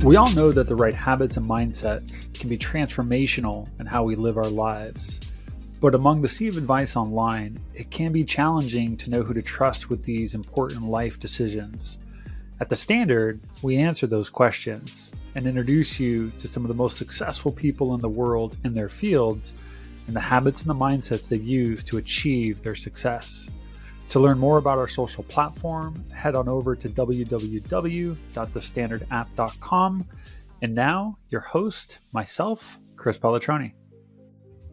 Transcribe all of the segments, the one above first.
We all know that the right habits and mindsets can be transformational in how we live our lives. But among the sea of advice online, it can be challenging to know who to trust with these important life decisions. At The Standard, we answer those questions and introduce you to some of the most successful people in the world in their fields and the habits and the mindsets they use to achieve their success. To learn more about our social platform, head on over to www.thestandardapp.com. And now, your host, myself, Chris Palatroni.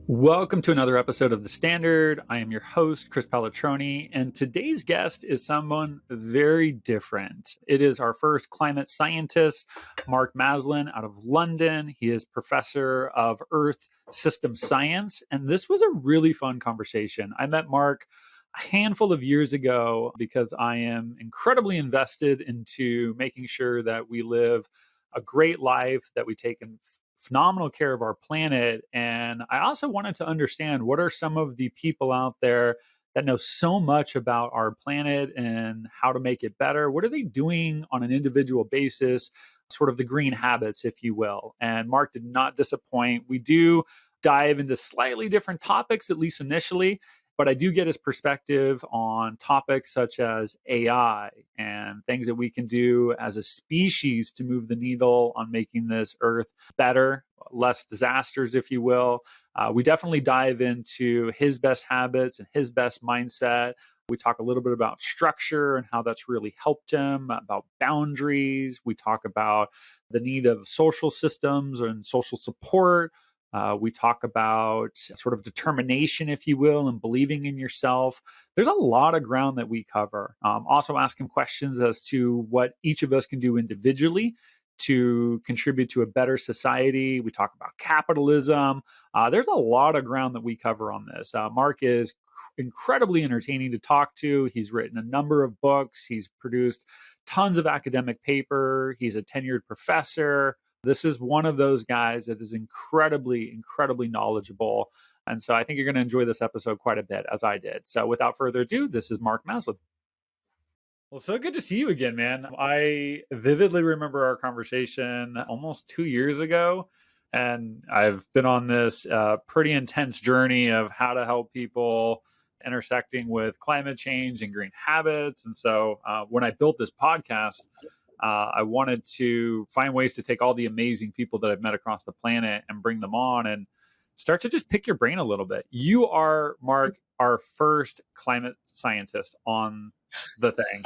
Welcome to another episode of The Standard. I am your host, Chris Palatroni, and today's guest is someone very different. It is our first climate scientist, Mark Maslin, out of London. He is professor of Earth System Science, and this was a really fun conversation. I met Mark a handful of years ago because I am incredibly invested into making sure that we live a great life, that we take phenomenal care of our planet. And I also wanted to understand what are some of the people out there that know so much about our planet and how to make it better. What are they doing on an individual basis, sort of the green habits, if you will. And Mark did not disappoint. We do dive into slightly different topics, at least initially. But I do get his perspective on topics such as AI and things that we can do as a species to move the needle on making this Earth better, less disasters, if you will. We definitely dive into his best habits and his best mindset. We talk a little bit about structure and how that's really helped him, about boundaries. We talk about the need of social systems and social support. We talk about sort of determination, if you will, and believing in yourself. There's a lot of ground that we cover. Also ask him questions as to what each of us can do individually to contribute to a better society. We talk about capitalism. There's a lot of ground that we cover on this. Mark is incredibly entertaining to talk to. He's written a number of books. He's produced tons of academic paper. He's a tenured professor. This is one of those guys that is incredibly, incredibly knowledgeable. And so I think you're going to enjoy this episode quite a bit, as I did. So without further ado, this is Mark Maslin. Well, so good to see you again, man. I vividly remember our conversation almost 2 years ago. And I've been on this pretty intense journey of how to help people intersecting with climate change and green habits. And so when I built this podcast, I wanted to find ways to take all the amazing people that I've met across the planet and bring them on and start to just pick your brain a little bit. You are, Mark, our first climate scientist on the thing,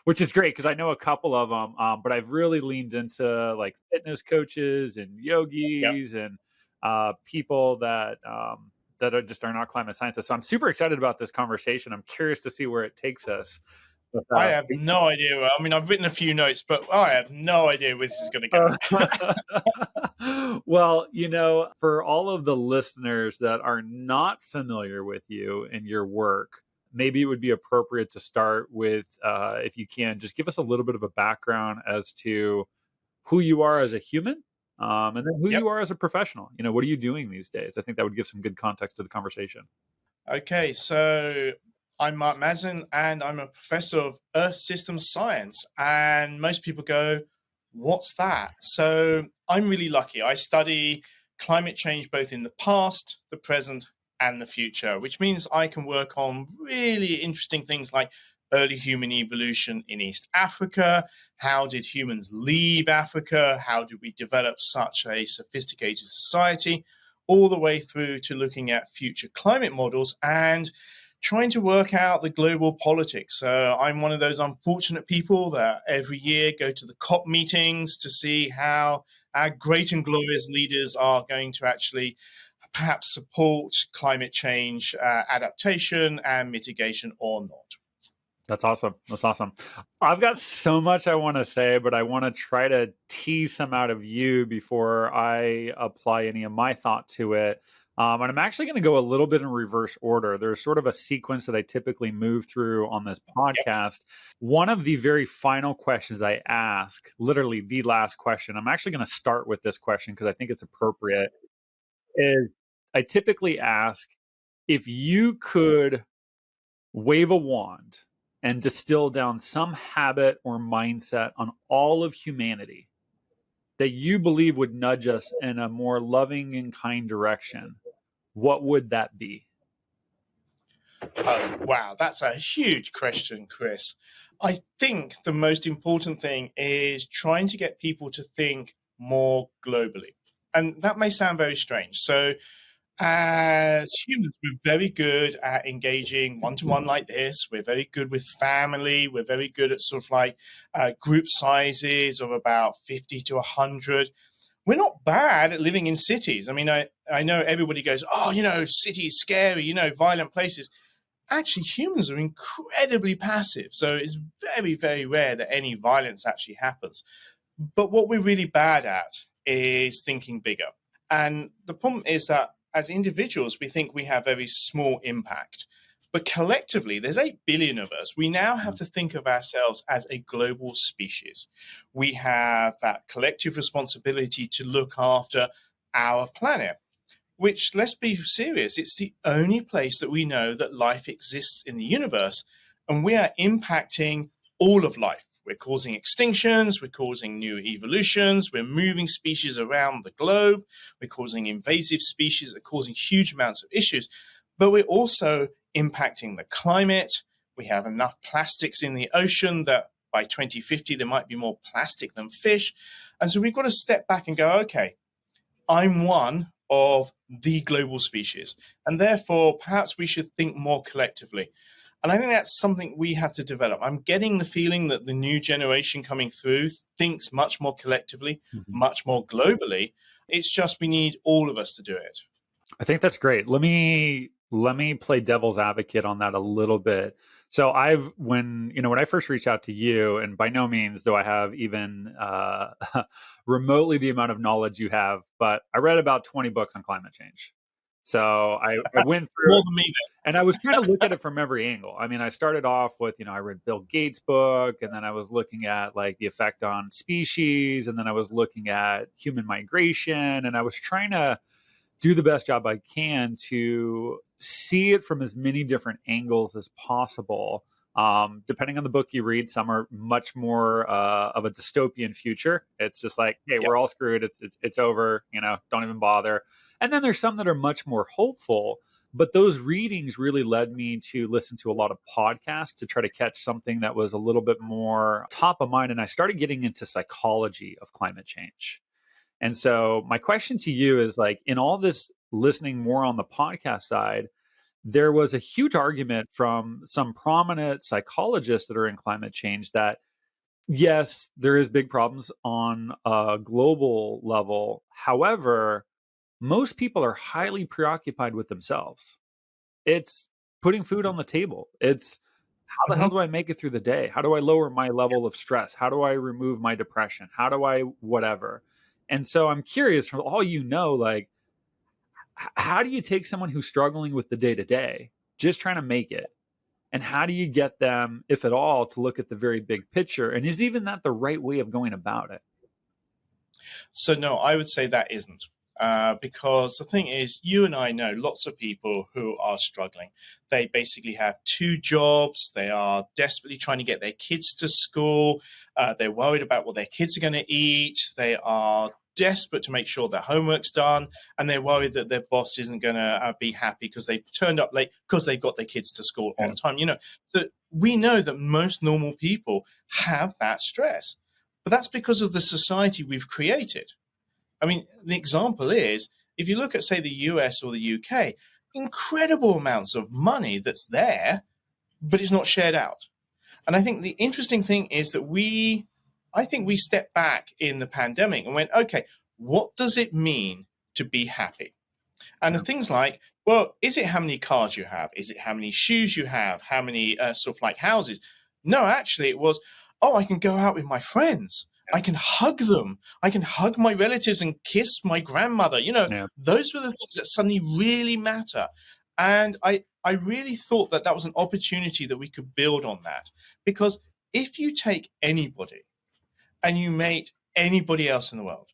which is great because I know a couple of them, but I've really leaned into like fitness coaches and yogis and people that are not climate scientists. So I'm super excited about this conversation. I'm curious to see where it takes us. I have no idea. I mean, I've written a few notes, but I have no idea where this is going to go. Well, for all of the listeners that are not familiar with you and your work, maybe it would be appropriate to start with, if you can, just give us a little bit of a background as to who you are as a human, and then who you are as a professional. What are you doing these days? I think that would give some good context to the conversation. Okay, so I'm Mark Maslin, and I'm a professor of Earth System Science. And most people go, what's that? So I'm really lucky. I study climate change both in the past, the present, and the future, which means I can work on really interesting things like early human evolution in East Africa. How did humans leave Africa? How did we develop such a sophisticated society? All the way through to looking at future climate models and trying to work out the global politics. I'm one of those unfortunate people that every year go to the COP meetings to see how our great and glorious leaders are going to actually perhaps support climate change adaptation and mitigation or not. That's awesome. That's awesome. I've got so much I want to say, but I want to try to tease some out of you before I apply any of my thought to it. And I'm actually going to go a little bit in reverse order. There's sort of a sequence that I typically move through on this podcast. One of the very final questions I ask, literally the last question, I'm actually going to start with this question because I think it's appropriate, is I typically ask, if you could wave a wand and distill down some habit or mindset on all of humanity, that you believe would nudge us in a more loving and kind direction, what would that be? Oh, wow, that's a huge question, Chris. I think the most important thing is trying to get people to think more globally. And that may sound very strange. So, as humans, we're very good at engaging one to one like this. We're very good with family. We're very good at sort of like group sizes of about 50 to 100. We're not bad at living in cities. I mean, I know everybody goes, oh, cities scary, violent places. Actually, humans are incredibly passive. So it's very, very rare that any violence actually happens. But what we're really bad at is thinking bigger. And the problem is that as individuals, we think we have very small impact. But collectively, there's 8 billion of us. We now have to think of ourselves as a global species. We have that collective responsibility to look after our planet, which, let's be serious, it's the only place that we know that life exists in the universe. And we are impacting all of life. We're causing extinctions, we're causing new evolutions, we're moving species around the globe, we're causing invasive species that are causing huge amounts of issues, but we're also impacting the climate. We have enough plastics in the ocean that by 2050 there might be more plastic than fish. And so we've got to step back and go, okay, I'm one of the global species, and therefore perhaps we should think more collectively. And I think that's something we have to develop. I'm getting the feeling that the new generation coming through thinks much more collectively, much more globally. It's just we need all of us to do it. I think that's great. Let me play devil's advocate on that a little bit. So when I first reached out to you, and by no means do I have even remotely the amount of knowledge you have, but I read about 20 books on climate change. So I went through More than me, and I was trying to look at it from every angle. I mean, I started off with, I read Bill Gates' book, and then I was looking at like the effect on species, and then I was looking at human migration, and I was trying to do the best job I can to see it from as many different angles as possible. Depending on the book you read, some are much more of a dystopian future. It's just like, hey, we're all screwed. It's over. Don't even bother. And then there's some that are much more hopeful. But those readings really led me to listen to a lot of podcasts to try to catch something that was a little bit more top of mind. And I started getting into psychology of climate change. And so my question to you is, like, in all this listening more on the podcast side, there was a huge argument from some prominent psychologists that are in climate change that, yes, there is big problems on a global level. However, most people are highly preoccupied with themselves. It's putting food on the table. It's how the hell do I make it through the day? How do I lower my level of stress? How do I remove my depression? How do I whatever? And so I'm curious, from all like, how do you take someone who's struggling with the day to day, just trying to make it? And how do you get them, if at all, to look at the very big picture? And is even that the right way of going about it? So, no, I would say that isn't. Because the thing is, you and I know lots of people who are struggling. They basically have 2 jobs. They are desperately trying to get their kids to school. They're worried about what their kids are going to eat. They are desperate to make sure their homework's done. And they're worried that their boss isn't going to be happy because they turned up late because they've got their kids to school on time. So we know that most normal people have that stress. But that's because of the society we've created. I mean, the example is, if you look at, say, the US or the UK, incredible amounts of money that's there, but it's not shared out. And I think the interesting thing is that I think we stepped back in the pandemic and went, okay, what does it mean to be happy? And the things like, well, is it how many cars you have? Is it how many shoes you have? How many sort of like houses? No, actually it was, oh, I can go out with my friends. I can hug them. I can hug my relatives and kiss my grandmother. Those were the things that suddenly really matter. And I really thought that was an opportunity that we could build on that. Because if you take anybody and you mate anybody else in the world,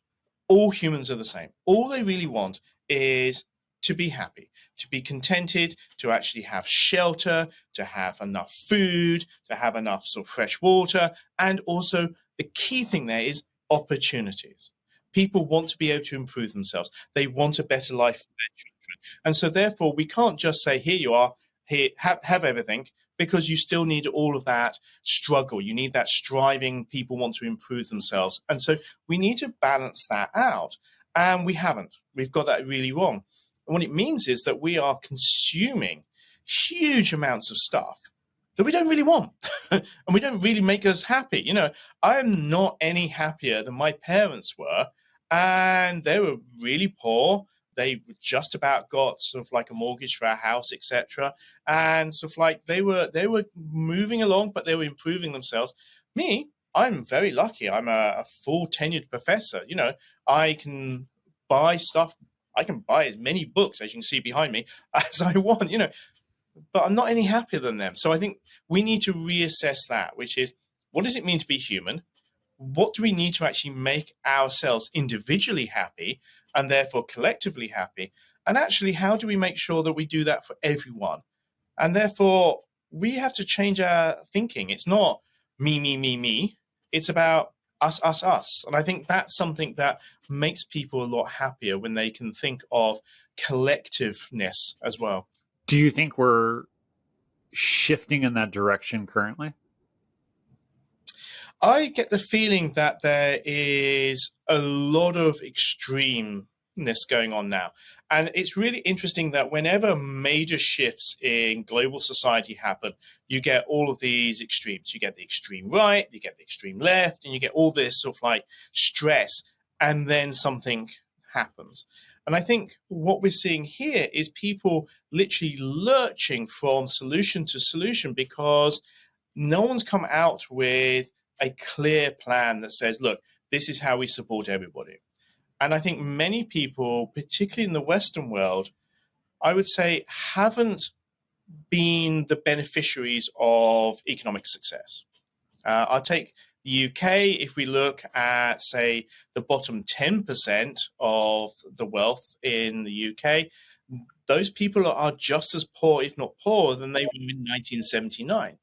all humans are the same. All they really want is to be happy, to be contented, to actually have shelter, to have enough food, to have enough sort of fresh water, and also the key thing there is opportunities. People want to be able to improve themselves. They want a better life for their children. And so therefore, we can't just say, here you are, here, have everything, because you still need all of that struggle. You need that striving. People want to improve themselves. And so we need to balance that out. And we haven't. We've got that really wrong. And what it means is that we are consuming huge amounts of stuff that we don't really want and we don't really make us happy. You know, I am not any happier than my parents were, and they were really poor. They just about got sort of like a mortgage for a house, etc. And sort of like they were moving along, but they were improving themselves. Me, I'm very lucky. I'm a full tenured professor. You know, I can buy stuff. I can buy as many books, as you can see behind me, as I want. You know, but I'm not any happier than them. So I think we need to reassess that, which is, what does it mean to be human? What do we need to actually make ourselves individually happy and therefore collectively happy? And actually, how do we make sure that we do that for everyone? And therefore, we have to change our thinking. It's not me, me, me, me. It's about us, us, us. And I think that's something that makes people a lot happier when they can think of collectiveness as well. Do you think we're shifting in that direction currently? I get the feeling that there is a lot of extremeness going on now. And it's really interesting that whenever major shifts in global society happen, you get all of these extremes. You get the extreme right, you get the extreme left, and you get all this sort of like stress, and then something happens. And I think what we're seeing here is people literally lurching from solution to solution because no one's come out with a clear plan that says, look, this is how we support everybody. And I think many people, particularly in the Western world, I would say haven't been the beneficiaries of economic success. I'll take the UK. If we look at, say, the bottom 10% of the wealth in the UK, those people are just as poor, if not poorer, than they were in 1979.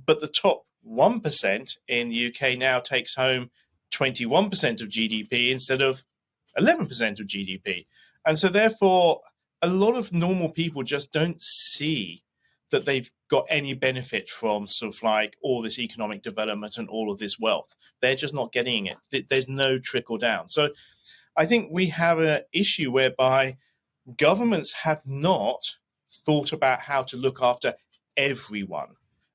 But the top 1% in the UK now takes home 21% of GDP instead of 11% of GDP. And so therefore, a lot of normal people just don't see that they've got any benefit from sort of like all this economic development and all of this wealth. They're just not getting it. There's no trickle down. So I think we have an issue whereby governments have not thought about how to look after everyone.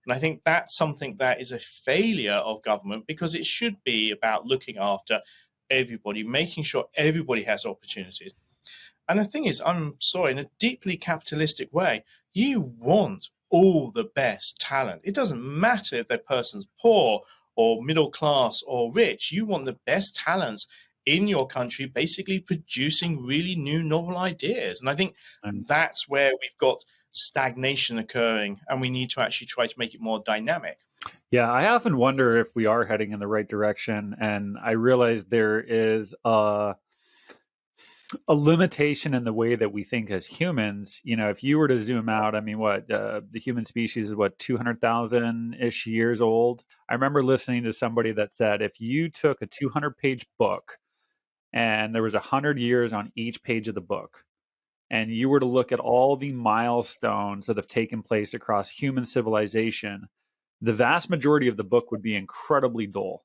And I think that's something that is a failure of government, because it should be about looking after everybody, making sure everybody has opportunities. And the thing is, I'm sorry, in a deeply capitalistic way, you want all the best talent. It doesn't matter if that person's poor or middle class or rich. You want the best talents in your country, basically producing really new, novel ideas. And I think that's where we've got stagnation occurring, and we need to actually try to make it more dynamic. Yeah, I often wonder if we are heading in the right direction. And I realize there is a limitation in the way that we think as humans. You know, if you were to zoom out, I mean, the human species is 200,000-ish years old. I remember listening to somebody that said, if you took a 200-page book and there was 100 years on each page of the book, and you were to look at all the milestones that have taken place across human civilization, the vast majority of the book would be incredibly dull.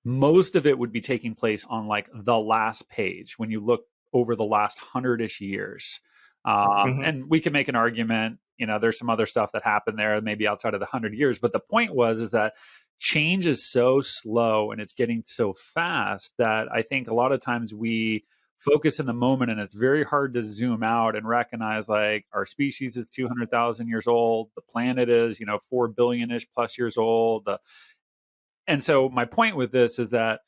Most of it would be taking place on like the last page when you look over the last 100-ish years. And we can make an argument, you know, there's some other stuff that happened there, maybe outside of the 100 years. But the point is that change is so slow and it's getting so fast that I think a lot of times we focus in the moment, and it's very hard to zoom out and recognize like our species is 200,000 years old. The planet is, 4 billion-ish plus years old. And so my point with this is that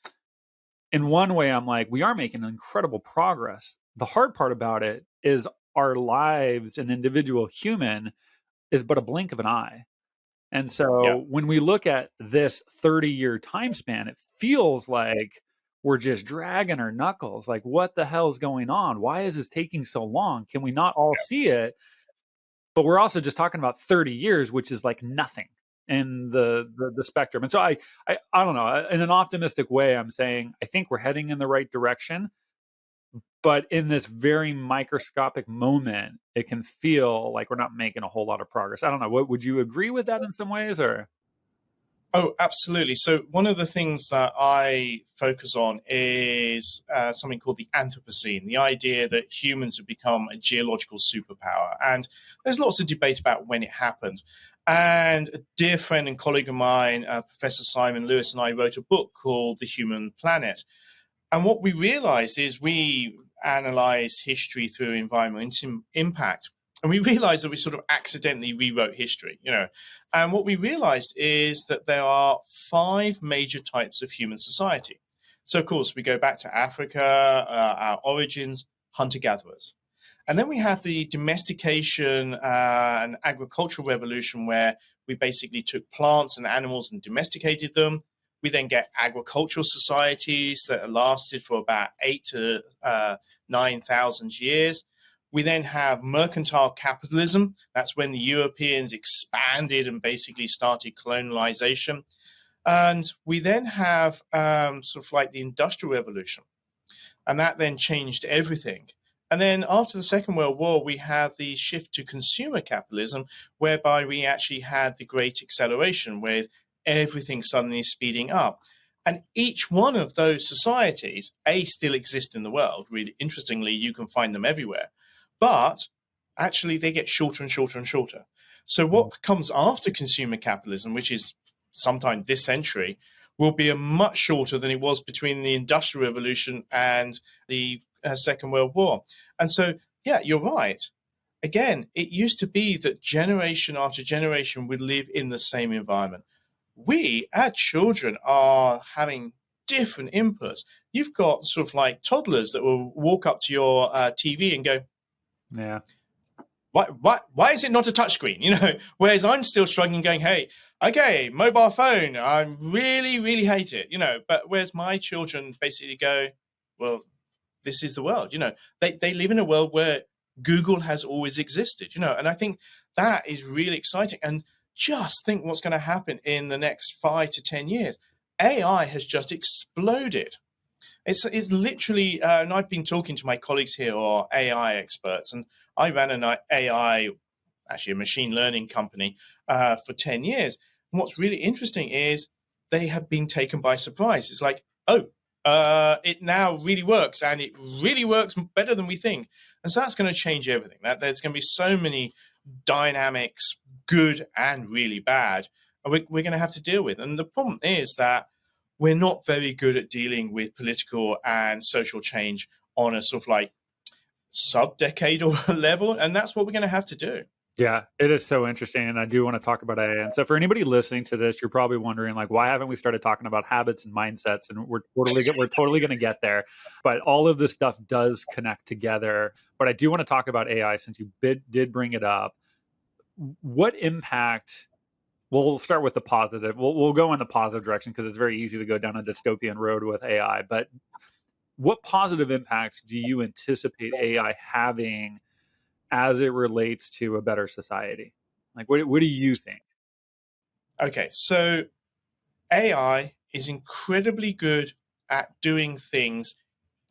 in one way, I'm like, we are making incredible progress. The hard part about it is our lives, an individual human, is but a blink of an eye. And so when we look at this 30-year time span, it feels like we're just dragging our knuckles. Like, what the hell is going on? Why is this taking so long? Can we not all see it? But we're also just talking about 30 years, which is like nothing. in the spectrum. And so I don't know. In an optimistic way, I'm saying I think we're heading in the right direction. But in this very microscopic moment, it can feel like we're not making a whole lot of progress. I don't know. What would you agree with that in some ways, or? Oh, absolutely. So one of the things that I focus on is something called the Anthropocene, the idea that humans have become a geological superpower. And there's lots of debate about when it happened. And a dear friend and colleague of mine, Professor Simon Lewis, and I wrote a book called The Human Planet. And what we realized is we analyzed history through environmental impact. And we realized that we sort of accidentally rewrote history, And what we realized is that there are 5 major types of human society. So, of course, we go back to Africa, our origins, hunter-gatherers. And then we have the domestication and agricultural revolution, where we basically took plants and animals and domesticated them. We then get agricultural societies that lasted for about 8,000 to 9,000 years. We then have mercantile capitalism. That's when the Europeans expanded and basically started colonialization. And we then have sort of like the Industrial Revolution. And that then changed everything. And then after the Second World War, we have the shift to consumer capitalism, whereby we actually had the Great Acceleration with everything suddenly speeding up. And each one of those societies, still exist in the world. Really interestingly, you can find them everywhere. But actually, they get shorter and shorter and shorter. So what comes after consumer capitalism, which is sometime this century, will be a much shorter than it was between the Industrial Revolution and the Second World War. And so, yeah, you're right. Again, it used to be that generation after generation would live in the same environment. We, our children, are having different inputs. You've got sort of like toddlers that will walk up to your TV and go, Yeah. Why is it not a touchscreen? Whereas I'm still struggling going, hey, okay, mobile phone, I really, really hate it, but whereas my children basically go, well, this is the world, they live in a world where Google has always existed, and I think that is really exciting. And just think what's going to happen in the next 5 to 10 years. AI has just exploded. It's literally, and I've been talking to my colleagues here who are AI experts, and I ran an AI, actually a machine learning company for 10 years. And what's really interesting is they have been taken by surprise. It's like, it now really works, and it really works better than we think. And so that's going to change everything. There's going to be so many dynamics, good and really bad, and we're going to have to deal with. And the problem is that we're not very good at dealing with political and social change on a sort of like sub-decadal level. And that's what we're going to have to do. Yeah, it is so interesting. And I do want to talk about AI. And so for anybody listening to this, you're probably wondering, like, why haven't we started talking about habits and mindsets? And we're totally going to get there. But all of this stuff does connect together. But I do want to talk about AI since you did bring it up. What impact? Well, we'll start with the positive. We'll go in the positive direction because it's very easy to go down a dystopian road with AI. But what positive impacts do you anticipate AI having as it relates to a better society? Like, what do you think? Okay, so AI is incredibly good at doing things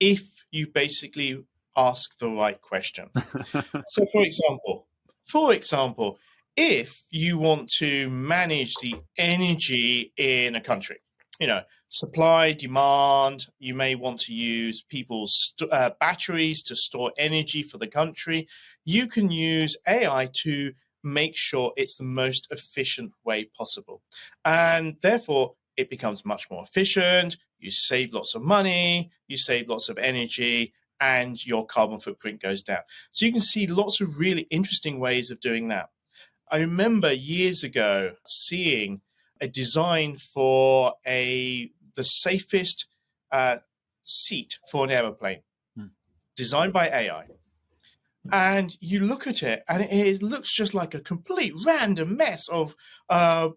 if you basically ask the right question. So, for example, if you want to manage the energy in a country, supply, demand, you may want to use people's batteries to store energy for the country. You can use AI to make sure it's the most efficient way possible. And therefore, it becomes much more efficient. You save lots of money, you save lots of energy, and your carbon footprint goes down. So you can see lots of really interesting ways of doing that. I remember years ago seeing a design for the safest seat for an aeroplane, designed by AI. And you look at it, and it looks just like a complete random mess of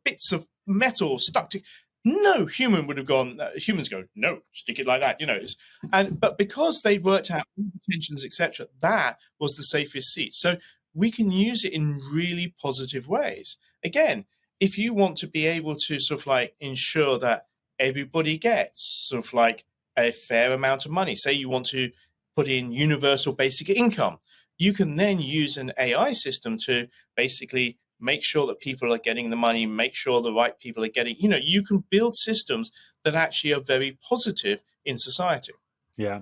bits of metal stuck to. No human would have gone. Humans go, no, stick it like that, But because they worked out tensions, etc., that was the safest seat. So we can use it in really positive ways. Again, if you want to be able to sort of like ensure that everybody gets sort of like a fair amount of money, say you want to put in universal basic income, you can then use an AI system to basically make sure that people are getting the money, make sure the right people are getting, you can build systems that actually are very positive in society. Yeah.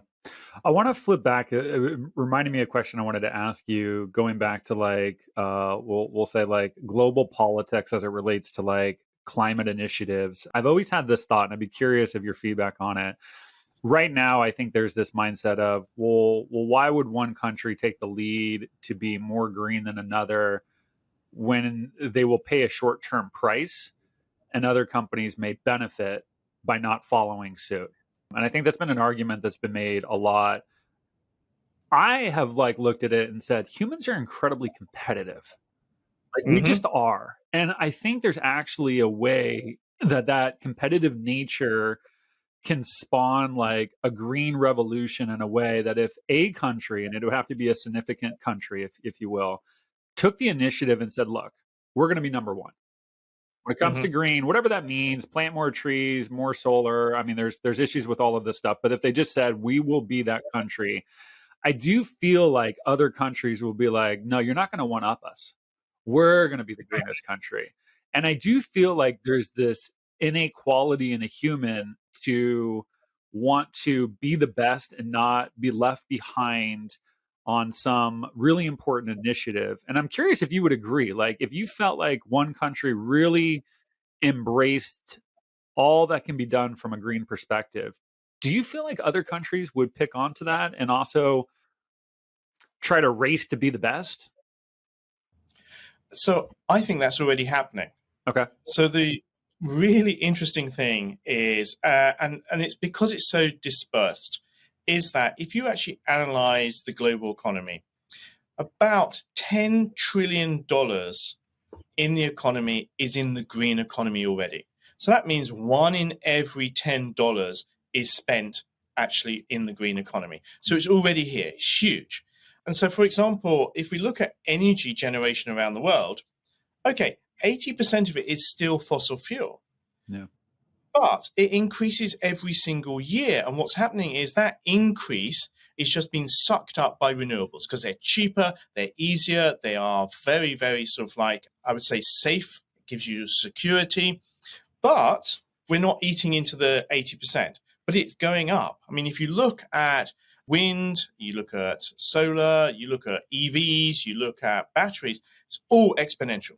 I want to flip back. It reminded me of a question I wanted to ask you, going back to like, we'll say like global politics as it relates to like climate initiatives. I've always had this thought, and I'd be curious of your feedback on it. Right now, I think there's this mindset of, well, why would one country take the lead to be more green than another when they will pay a short-term price and other companies may benefit by not following suit? And I think that's been an argument that's been made a lot. I have like looked at it and said humans are incredibly competitive. Like we Mm-hmm. just are. And I think there's actually a way that competitive nature can spawn like a green revolution in a way that if a country, and it would have to be a significant country, if you will, took the initiative and said, look, we're going to be number one. When it comes to Mm-hmm. green, whatever that means, plant more trees, more solar. I mean, there's issues with all of this stuff. But if they just said, we will be that country, I do feel like other countries will be like, no, you're not going to one up us. We're going to be the greenest country. And I do feel like there's this innate quality in a human to want to be the best and not be left behind on some really important initiative. And I'm curious if you would agree, like if you felt like one country really embraced all that can be done from a green perspective, do you feel like other countries would pick onto that and also try to race to be the best? So I think that's already happening. Okay. So the really interesting thing is, and it's because it's so dispersed, is that if you actually analyze the global economy, about $10 trillion in the economy is in the green economy already. So that means one in every $10 is spent actually in the green economy. So it's already here, it's huge. And so, for example, if we look at energy generation around the world, okay, 80% of it is still fossil fuel. Yeah. But it increases every single year. And what's happening is that increase is just being sucked up by renewables because they're cheaper, they're easier, they are very, very sort of like, I would say, safe. It gives you security. But we're not eating into the 80%, but it's going up. I mean, if you look at wind, you look at solar, you look at EVs, you look at batteries, it's all exponential.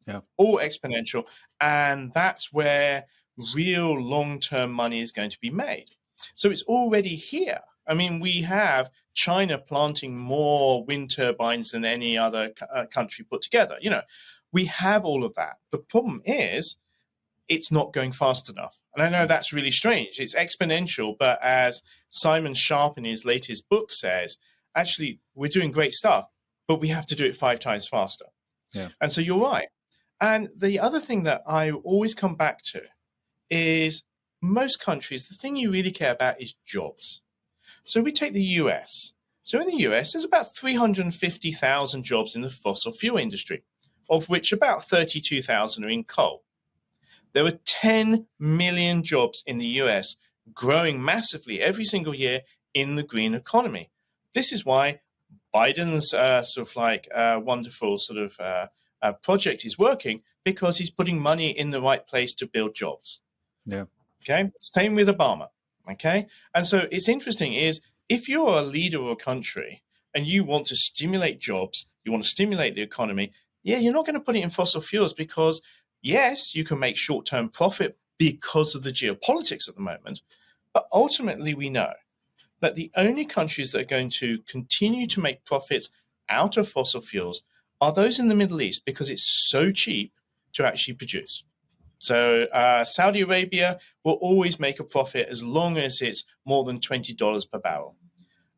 Yeah. All exponential. And that's where real long-term money is going to be made. So it's already here. I mean, we have China planting more wind turbines than any other country put together. We have all of that. The problem is it's not going fast enough. And I know that's really strange. It's exponential, but as Simon Sharp in his latest book says, actually, we're doing great stuff, but we have to do it 5 times faster. Yeah. And so you're right. And the other thing that I always come back to is most countries, the thing you really care about is jobs. So we take the US. So in the US, there's about 350,000 jobs in the fossil fuel industry, of which about 32,000 are in coal. There are 10 million jobs in the US growing massively every single year in the green economy. This is why Biden's sort of like wonderful sort of project is working, because he's putting money in the right place to build jobs. Yeah. Okay. Same with Obama. Okay. And so it's interesting is if you're a leader of a country and you want to stimulate jobs, you want to stimulate the economy, you're not going to put it in fossil fuels because, yes, you can make short-term profit because of the geopolitics at the moment. But ultimately, we know that the only countries that are going to continue to make profits out of fossil fuels are those in the Middle East because it's so cheap to actually produce. So Saudi Arabia will always make a profit as long as it's more than $20 per barrel.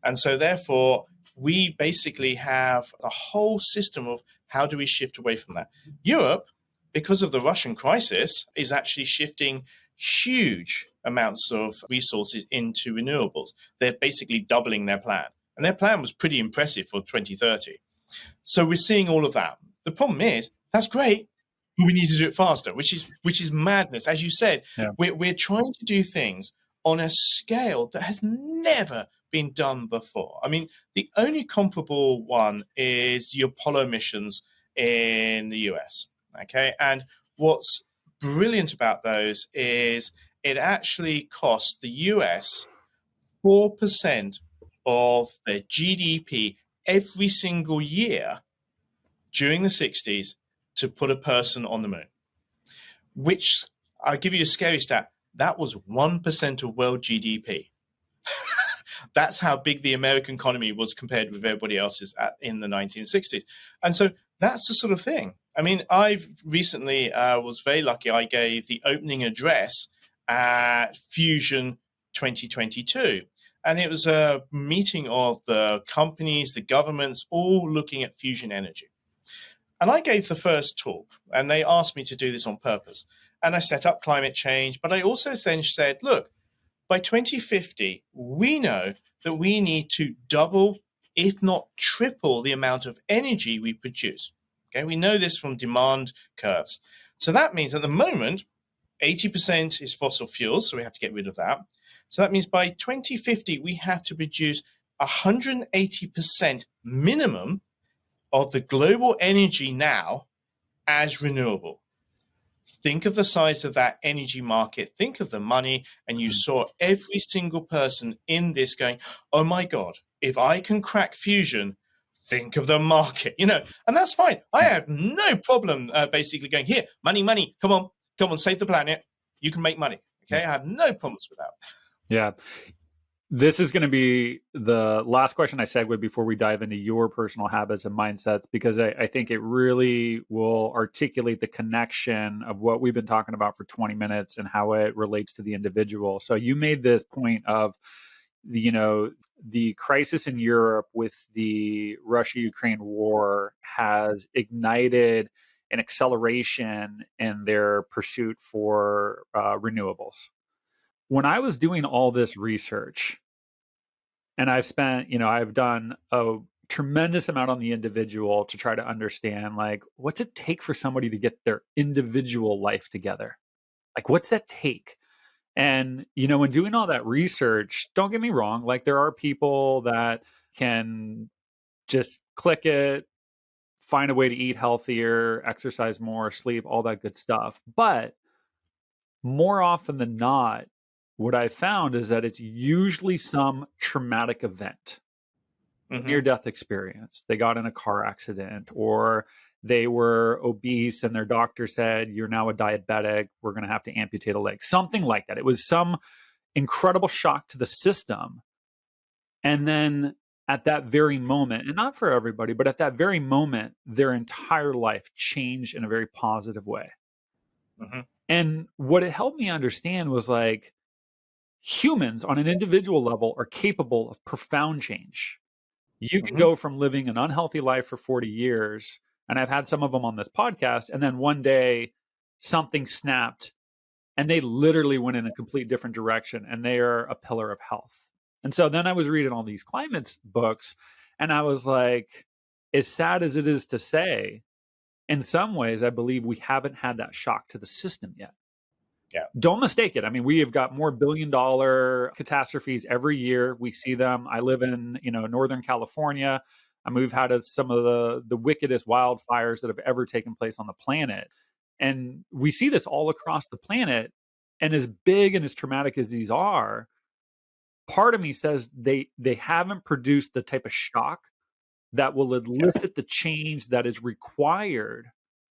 And so therefore, we basically have a whole system of how do we shift away from that. Europe, because of the Russian crisis, is actually shifting huge amounts of resources into renewables. They're basically doubling their plan. And their plan was pretty impressive for 2030. So we're seeing all of that. The problem is, that's great, we need to do it faster, which is madness. As you said, Yeah. we're trying to do things on a scale that has never been done before. I mean, the only comparable one is the Apollo missions in the US. Okay, and what's brilliant about those is it actually cost the US 4% of their GDP every single year during the 60s to put a person on the moon, which I'll give you a scary stat. That was 1% of world GDP. That's how big the American economy was compared with everybody else's in the 1960s. And so that's the sort of thing. I mean, I've recently was very lucky. I gave the opening address at Fusion 2022. And it was a meeting of the companies, the governments, all looking at fusion energy. And I gave the first talk, and they asked me to do this on purpose. And I set up climate change, but I also then said, look, by 2050, we know that we need to double, if not triple, the amount of energy we produce. Okay, we know this from demand curves. So that means at the moment, 80% is fossil fuels, so we have to get rid of that. So that means by 2050, we have to produce 180% minimum of the global energy now as renewable. Think of the size of that energy market. Think of the money. And you saw every single person in this going, oh my God, if I can crack fusion, think of the market, and that's fine. I have no problem basically going, here, money, come on, save the planet. You can make money. Okay. I have no problems with that. Yeah. This is going to be the last question I segue before we dive into your personal habits and mindsets, because I think it really will articulate the connection of what we've been talking about for 20 minutes and how it relates to the individual. So you made this point of, the crisis in Europe with the Russia-Ukraine war has ignited an acceleration in their pursuit for renewables. When I was doing all this research, and I've done a tremendous amount on the individual to try to understand, like, what's it take for somebody to get their individual life together? Like, what's that take? And, when doing all that research, don't get me wrong, like, there are people that can just click it, find a way to eat healthier, exercise more, sleep, all that good stuff. But more often than not, what I found is that it's usually some traumatic event, near-death experience. They got in a car accident, or they were obese and their doctor said, you're now a diabetic, we're going to have to amputate a leg, something like that. It was some incredible shock to the system. And then at that very moment, and not for everybody, but at that very moment, their entire life changed in a very positive way. And what it helped me understand was, like, humans on an individual level are capable of profound change. You can go from living an unhealthy life for 40 years, and I've had some of them on this podcast, and then one day something snapped and they literally went in a complete different direction, and they are a pillar of health. And so then I was reading all these climate books, and I was like, as sad as it is to say, in some ways, I believe we haven't had that shock to the system yet. Yeah. Don't mistake it. I mean, we have got more billion-dollar catastrophes every year. We see them. I live in, Northern California. I mean, we've had some of the wickedest wildfires that have ever taken place on the planet. And we see this all across the planet. And as big and as traumatic as these are, part of me says they haven't produced the type of shock that will elicit the change that is required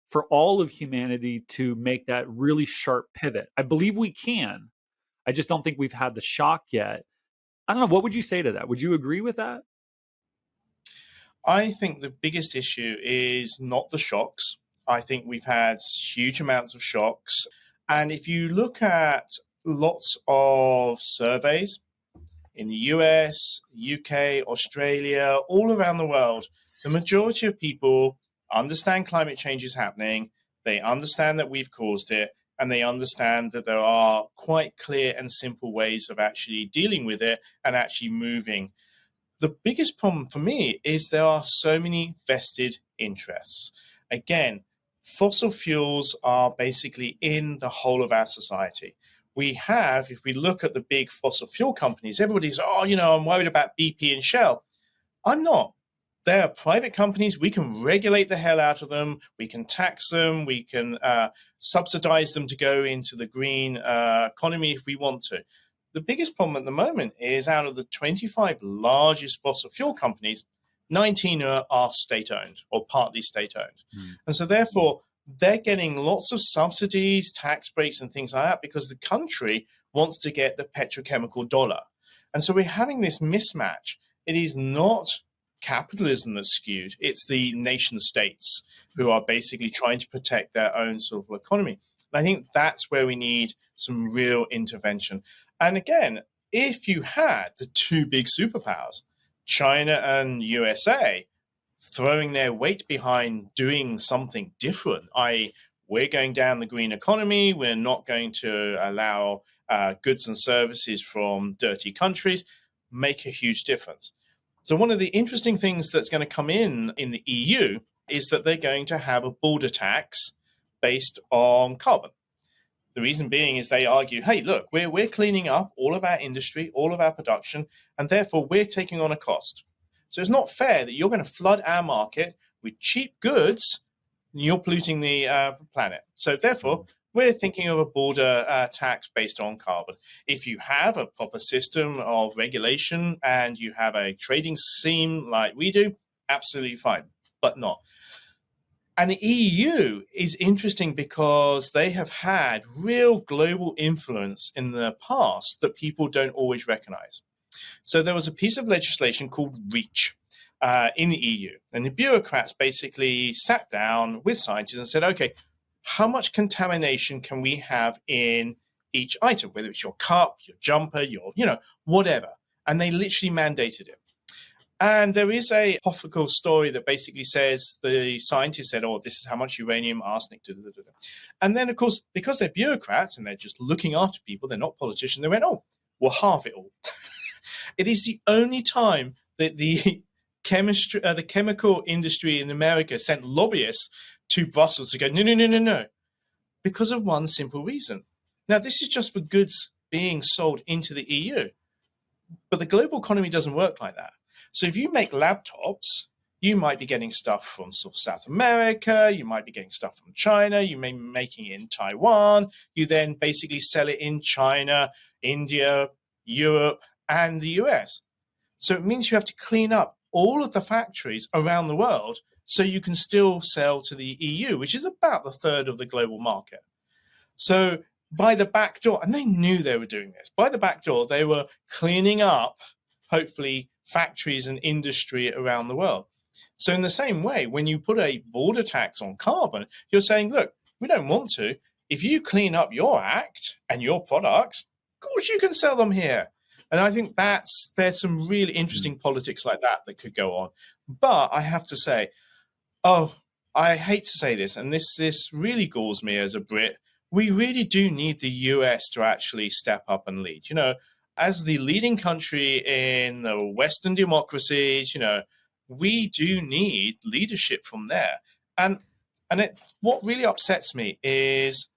for all of humanity to make that really sharp pivot. I believe we can. I just don't think we've had the shock yet. I don't know. What would you say to that? Would you agree with that? I think the biggest issue is not the shocks. I think we've had huge amounts of shocks. And if you look at lots of surveys in the US, UK, Australia, all around the world, the majority of people understand climate change is happening. They understand that we've caused it, and they understand that there are quite clear and simple ways of actually dealing with it and actually moving. The biggest problem for me is there are so many vested interests. Again, fossil fuels are basically in the whole of our society. We have, if we look at the big fossil fuel companies, everybody's, oh, I'm worried about BP and Shell. I'm not. They're private companies. We can regulate the hell out of them. We can tax them. We can subsidize them to go into the green economy if we want to. The biggest problem at the moment is out of the 25 largest fossil fuel companies, 19 are state-owned or partly state-owned. And so therefore, they're getting lots of subsidies, tax breaks, and things like that because the country wants to get the petrochemical dollar. And so we're having this mismatch. It is not capitalism that's skewed. It's the nation states who are basically trying to protect their own sort of economy. And I think that's where we need some real intervention. And again, if you had the two big superpowers, China and USA, throwing their weight behind doing something different, i.e., we're going down the green economy, we're not going to allow goods and services from dirty countries, make a huge difference. So one of the interesting things that's going to come in the EU is that they're going to have a border tax based on carbon. The reason being is they argue, hey, look, we're cleaning up all of our industry, all of our production, and therefore we're taking on a cost. So it's not fair that you're going to flood our market with cheap goods and you're polluting the planet. So therefore, we're thinking of a border tax based on carbon. If you have a proper system of regulation and you have a trading scheme like we do, absolutely fine, but not. And the EU is interesting because they have had real global influence in the past that people don't always recognize. So there was a piece of legislation called REACH in the EU. And the bureaucrats basically sat down with scientists and said, okay, how much contamination can we have in each item, whether it's your cup, your jumper, your, whatever. And they literally mandated it. And there is a apocryphal story that basically says the scientists said, oh, this is how much uranium, arsenic, da, da, da, da. And then, of course, because they're bureaucrats and they're just looking after people, they're not politicians, they went, oh, we'll halve it all. It is the only time that the chemical industry in America sent lobbyists to Brussels to go, no, because of one simple reason. Now, this is just for goods being sold into the EU, but the global economy doesn't work like that. So if you make laptops, you might be getting stuff from South America, you might be getting stuff from China, you may be making it in Taiwan, you then basically sell it in China, India, Europe, and the US. So it means you have to clean up all of the factories around the world so you can still sell to the EU, which is about a third of the global market. So by the back door, and they knew they were doing this, by the back door, they were cleaning up, hopefully, factories and industry around the world. So in the same way, when you put a border tax on carbon, you're saying, look, we don't want to. If you clean up your act and your products, of course you can sell them here. And I think there's some really interesting politics like that could go on. But I have to say, I hate to say this, and this really galls me as a Brit. We really do need the US to actually step up and lead. As the leading country in the Western democracies, we do need leadership from there. And what really upsets me is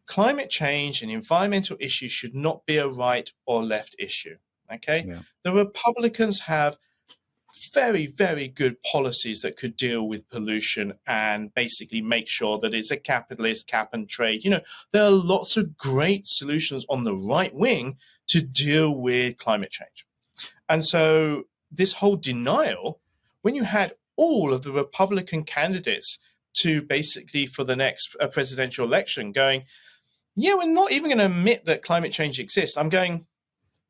climate change and environmental issues should not be a right or left issue. Okay, yeah. The Republicans have very, very good policies that could deal with pollution and basically make sure that it's a capitalist cap and trade. There are lots of great solutions on the right wing to deal with climate change. And so this whole denial, when you had all of the Republican candidates to basically for the next presidential election going, yeah, we're not even going to admit that climate change exists. I'm going,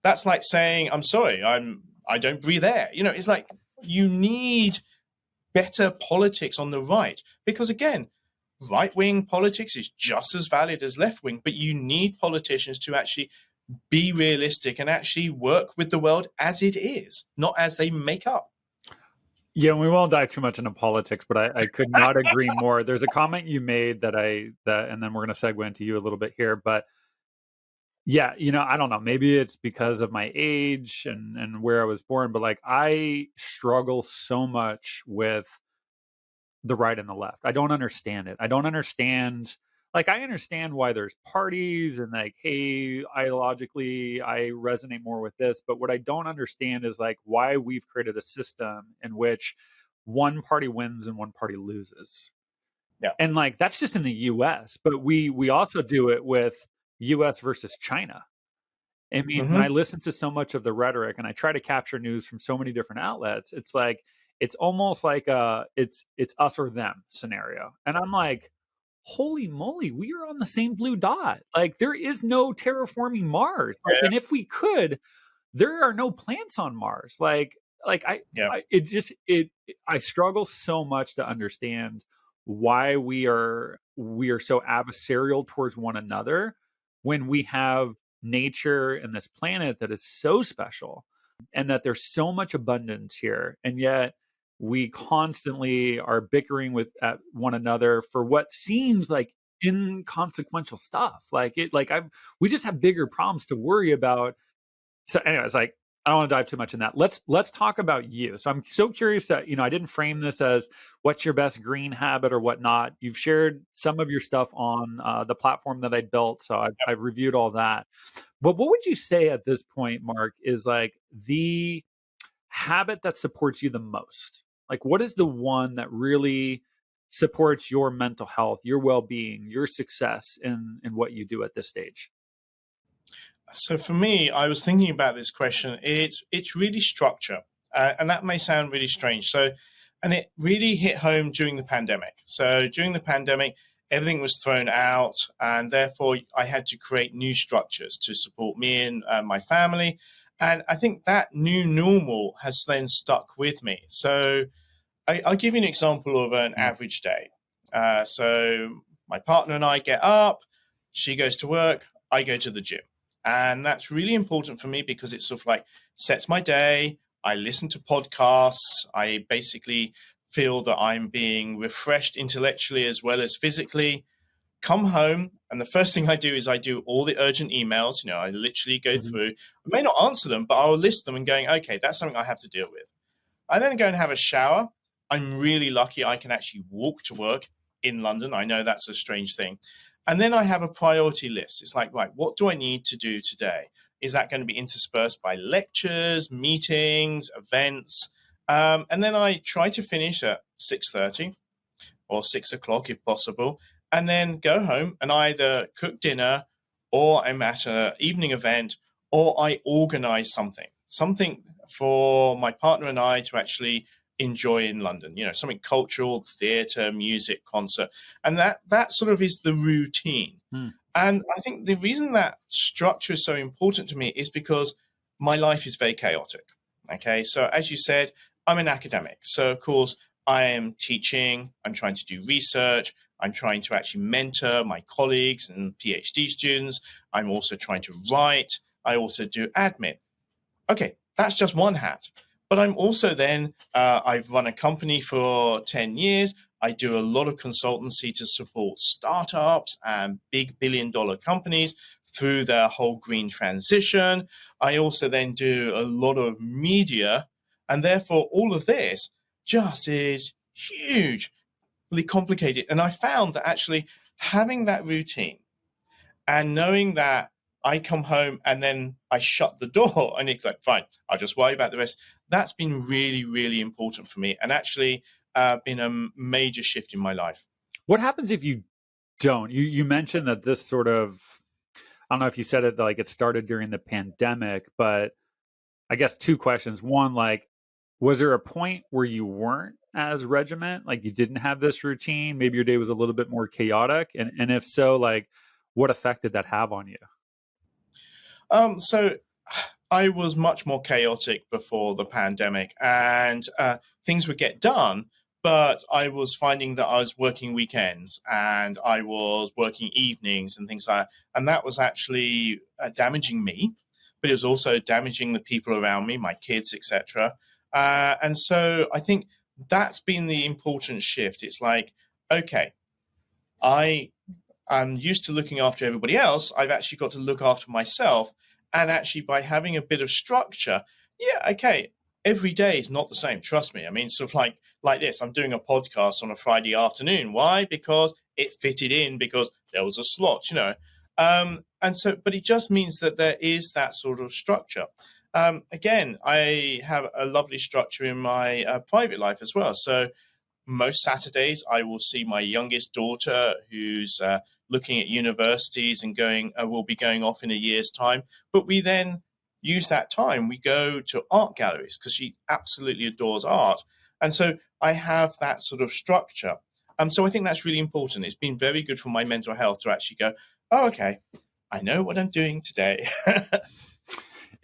that's like saying, I'm sorry, I don't breathe air. It's like you need better politics on the right because, again, right-wing politics is just as valid as left-wing, but you need politicians to actually be realistic and actually work with the world as it is, not as they make up. Yeah, we won't dive too much into politics, but I could not agree more. There's a comment you made that and then we're going to segue into you a little bit here, but yeah, I don't know, maybe it's because of my age and where I was born, but like I struggle so much with the right and the left. I don't understand it. I don't understand. Like, I understand why there's parties and like, hey, ideologically, I resonate more with this. But what I don't understand is like why we've created a system in which one party wins and one party loses. Yeah. And like that's just in the US, but we also do it with US versus China. I mean, when I Hmm. listen to so much of the rhetoric and I try to capture news from so many different outlets, it's like it's almost like it's us or them scenario. And I'm like, holy moly, we are on the same blue dot. Like there is no terraforming Mars. Like, Yeah. and if we could, there are no plants on Mars. Like Yeah. I struggle so much to understand why we are so adversarial towards one another when we have nature and this planet that is so special and that there's so much abundance here, and yet we constantly are bickering with at one another for what seems like inconsequential stuff. We just have bigger problems to worry about. So anyways, like I don't want to dive too much in that. Let's talk about you. So I'm so curious that, I didn't frame this as what's your best green habit or whatnot. You've shared some of your stuff on the platform that I built, so I've reviewed all that. But what would you say at this point, Mark, is like the habit that supports you the most? Like, what is the one that really supports your mental health, your well-being, your success in what you do at this stage? So for me, I was thinking about this question. It's really structure, and that may sound really strange. And it really hit home during the pandemic. So during the pandemic, everything was thrown out, and therefore I had to create new structures to support me and my family. And I think that new normal has then stuck with me. So I'll give you an example of an Mm, average day. So my partner and I get up, she goes to work, I go to the gym. And that's really important for me because it sort of like sets my day. I listen to podcasts. I basically feel that I'm being refreshed intellectually as well as physically. Come home, and the first thing I do is I do all the urgent emails. I literally go mhm, through. I may not answer them, but I'll list them and going, okay, that's something I have to deal with. I then go and have a shower. I'm really lucky I can actually walk to work in London. I know that's a strange thing. And then I have a priority list. It's like, right, what do I need to do today? Is that going to be interspersed by lectures, meetings, events? And then I try to finish at 6:30 or 6 o'clock if possible, and then go home and either cook dinner or I'm at an evening event or I organize something for my partner and I to actually enjoy in London, something cultural, theatre, music, concert. And that sort of is the routine. mm, And I think the reason that structure is so important to me is because my life is very chaotic. Okay. So as you said, I'm an academic. So of course I am teaching, I'm trying to do research, I'm trying to actually mentor my colleagues and PhD students. I'm also trying to write. I also do admin. Okay, that's just one hat. But I'm also then, I've run a company for 10 years. I do a lot of consultancy to support startups and big billion-dollar companies through their whole green transition. I also then do a lot of media. And therefore, all of this just is hugely complicated. And I found that actually having that routine and knowing that I come home and then I shut the door and it's like, fine, I'll just worry about the rest. That's been really, really important for me and actually been a major shift in my life. what happens if you don't? You mentioned that this sort of, I don't know if you said it like it started during the pandemic, but I guess two questions. One, like, was there a point where you weren't as regiment, like you didn't have this routine? Maybe your day was a little bit more chaotic, and if so, like, what effect did that have on you? So I was much more chaotic before the pandemic, and things would get done. But I was finding that I was working weekends and I was working evenings and things like that. And that was actually damaging me, but it was also damaging the people around me, my kids, etc. And so I think that's been the important shift. It's like, okay, I I'm used to looking after everybody else. I've actually got to look after myself. And actually, by having a bit of structure, yeah, okay. every day is not the same. Trust me. I mean, sort of like this. I'm doing a podcast on a Friday afternoon. Why? Because it fitted in because there was a slot, you know. And so, but it just means that there is that sort of structure. Again, I have a lovely structure in my private life as well. So most Saturdays, I will see my youngest daughter, who's looking at universities and will be going off in a year's time. But we then use that time. We go to art galleries because she absolutely adores art. And so I have that sort of structure. So I think that's really important. It's been very good for my mental health to actually go, oh, okay, I know what I'm doing today.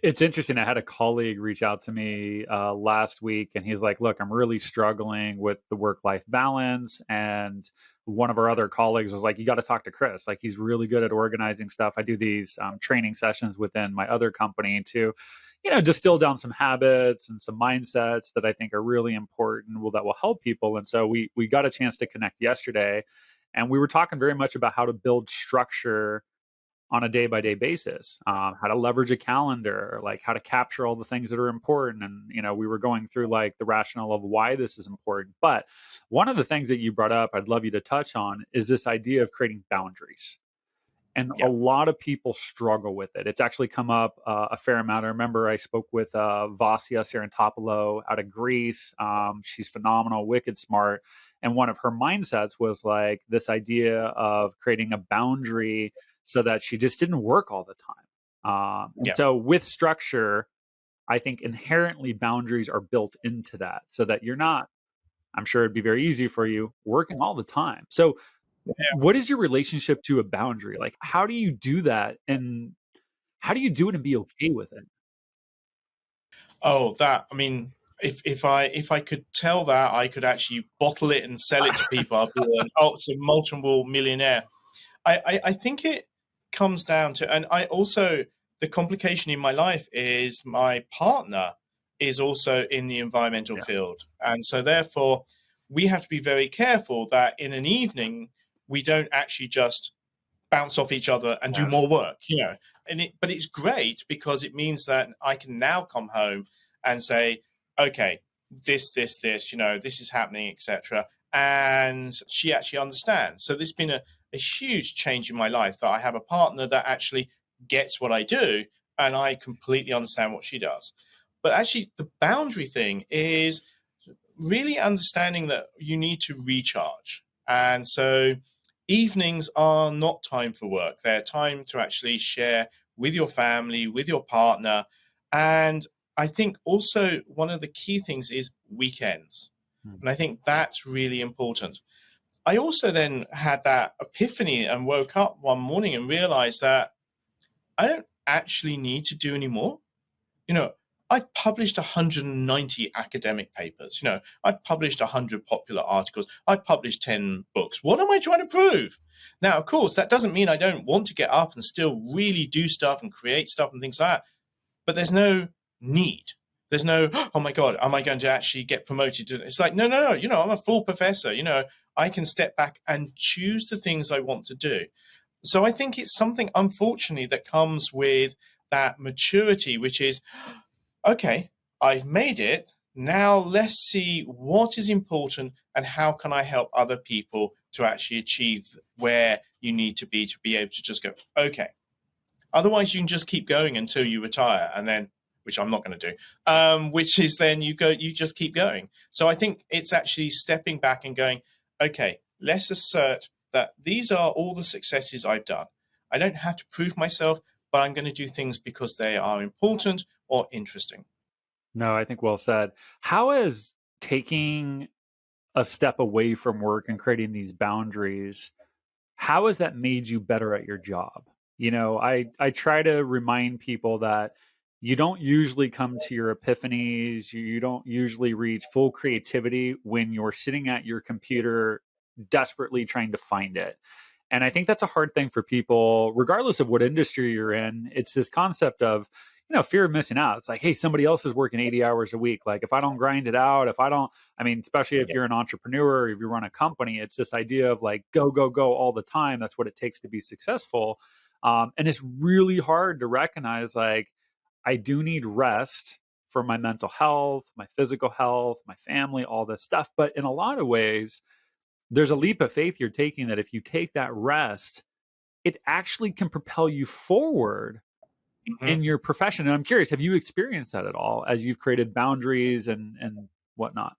It's interesting. I had a colleague reach out to me last week, and he's like, "Look, I'm really struggling with the work-life balance." And one of our other colleagues was like, "You got to talk to Chris. Like, he's really good at organizing stuff." I do these training sessions within my other company to, distill down some habits and some mindsets that I think are really important. That will help people. And so we got a chance to connect yesterday, and we were talking very much about how to build structure on a day by day basis, how to leverage a calendar, like how to capture all the things that are important. And, we were going through like the rationale of why this is important. But one of the things that you brought up, I'd love you to touch on, is this idea of creating boundaries. And a Yeah. lot of people struggle with it. It's actually come up a fair amount. I remember I spoke with Vasia Sarantopoulos out of Greece. She's phenomenal, wicked smart. And one of her mindsets was like this idea of creating a boundary so that she just didn't work all the time. And Yeah. so with structure, I think inherently boundaries are built into that so that you're not, I'm sure it'd be very easy for you working all the time. So what is your relationship to a boundary? Like, how do you do that? And how do you do it and be okay with it? Oh, that, I mean, if I could tell that, I could actually bottle it and sell it to people. I'll be a multiple millionaire. I think it comes down to, and I also, the complication in my life is my partner is also in the environmental Yeah. field. And so therefore, we have to be very careful that in an evening, we don't actually just bounce off each other and do Yeah. more work, but it's great because it means that I can now come home and say, okay, this, this is happening, etc. And she actually understands. So there's been a huge change in my life that I have a partner that actually gets what I do and I completely understand what she does. But actually, the boundary thing is really understanding that you need to recharge. And so evenings are not time for work. They're time to actually share with your family, with your partner. And I think also one of the key things is weekends. And I think that's really important. I also then had that epiphany and woke up one morning and realized that I don't actually need to do any more. You know, I've published 190 academic papers. I've published 100 popular articles. I've published 10 books. What am I trying to prove? Now, of course, that doesn't mean I don't want to get up and still really do stuff and create stuff and things like that. But there's no need. There's no, oh my God, am I going to actually get promoted? It's like, no. I'm a full professor. I can step back and choose the things I want to do. So I think it's something, unfortunately, that comes with that maturity, which is, okay, I've made it. Now let's see what is important and how can I help other people to actually achieve where you need to be able to just go, okay. Otherwise, you can just keep going until you retire, and then, which I'm not going to do, which is then you just keep going. So I think it's actually stepping back and going, okay, let's assert that these are all the successes I've done. I don't have to prove myself, but I'm going to do things because they are important or interesting. No, I think well said. How is taking a step away from work and creating these boundaries, how has that made you better at your job? I try to remind people that you don't usually come to your epiphanies, you don't usually reach full creativity when you're sitting at your computer desperately trying to find it. And I think that's a hard thing for people, regardless of what industry you're in. It's this concept of, fear of missing out. It's like, hey, somebody else is working 80 hours a week. Like, if I don't grind it out, especially if you're an entrepreneur, or if you run a company, it's this idea of like, go, go, go all the time. That's what it takes to be successful. And it's really hard to recognize, like, I do need rest for my mental health, my physical health, my family, all this stuff. But in a lot of ways, there's a leap of faith you're taking that if you take that rest, it actually can propel you forward Mhm. in your profession. And I'm curious, have you experienced that at all as you've created boundaries and whatnot?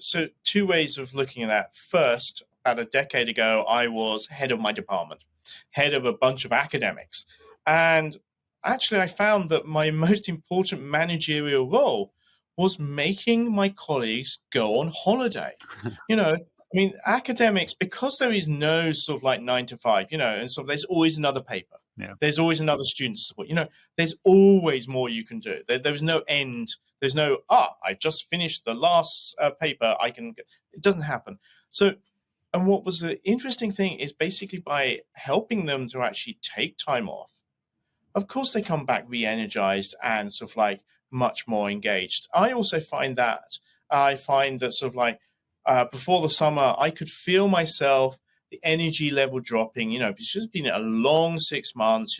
So, two ways of looking at that. First, about a decade ago, I was head of my department, head of a bunch of academics. And actually, I found that my most important managerial role was making my colleagues go on holiday. I mean, academics, because there is no sort of like 9 to 5, and so there's always another paper. Yeah. There's always another student to support. There's always more you can do. There's no end. There's no, I just finished the last paper. It doesn't happen. So, and what was the interesting thing is basically by helping them to actually take time off, of course they come back re-energized and sort of like much more engaged. I find that sort of like before the summer, I could feel myself, the energy level dropping. It's just been a long 6 months.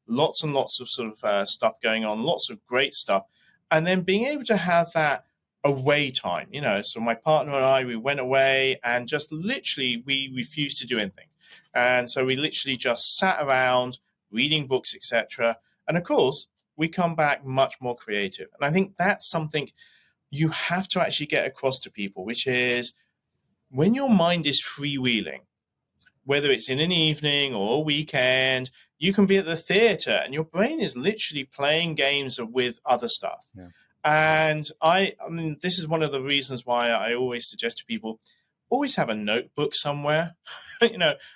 Lots and lots of sort of stuff going on, lots of great stuff, and then being able to have that away time. So my partner and I, we went away and just literally we refused to do anything, and so we literally just sat around reading books, etc. And of course, we come back much more creative. And I think that's something you have to actually get across to people, which is when your mind is freewheeling, whether it's in an evening or a weekend, you can be at the theater and your brain is literally playing games with other stuff. Yeah. And I mean, this is one of the reasons why I always suggest to people, always have a notebook somewhere,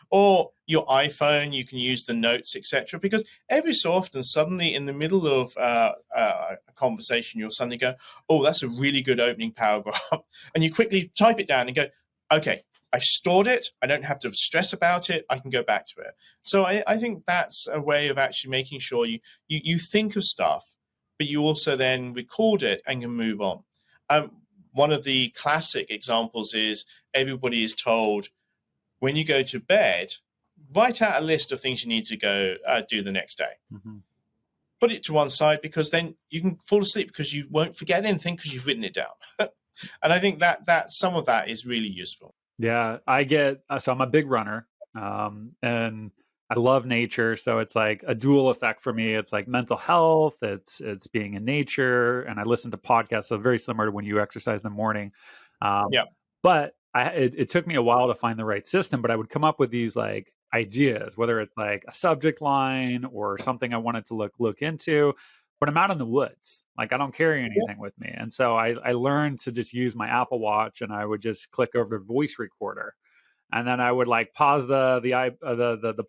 or your iPhone, you can use the notes, etc. Because every so often, suddenly in the middle of a conversation, you'll suddenly go, oh, that's a really good opening paragraph. And you quickly type it down and go, okay, I've stored it. I don't have to stress about it. I can go back to it. So I think that's a way of actually making sure you think of stuff, but you also then record it and can move on. One of the classic examples is everybody is told when you go to bed, write out a list of things you need to go do the next day. Mhm. Put it to one side because then you can fall asleep because you won't forget anything because you've written it down. And I think that some of that is really useful. Yeah, I get so I'm a big runner, and I love nature, so it's like a dual effect for me. It's like mental health, it's being in nature, and I listen to podcasts, so very similar to when you exercise in the morning. Um, Yeah. but it took me a while to find the right system, but I would come up with these like ideas, whether it's like a subject line or something I wanted to look into. But I'm out in the woods, like I don't carry anything with me, and so I learned to just use my Apple Watch, and I would just click over the voice recorder, and then I would like pause the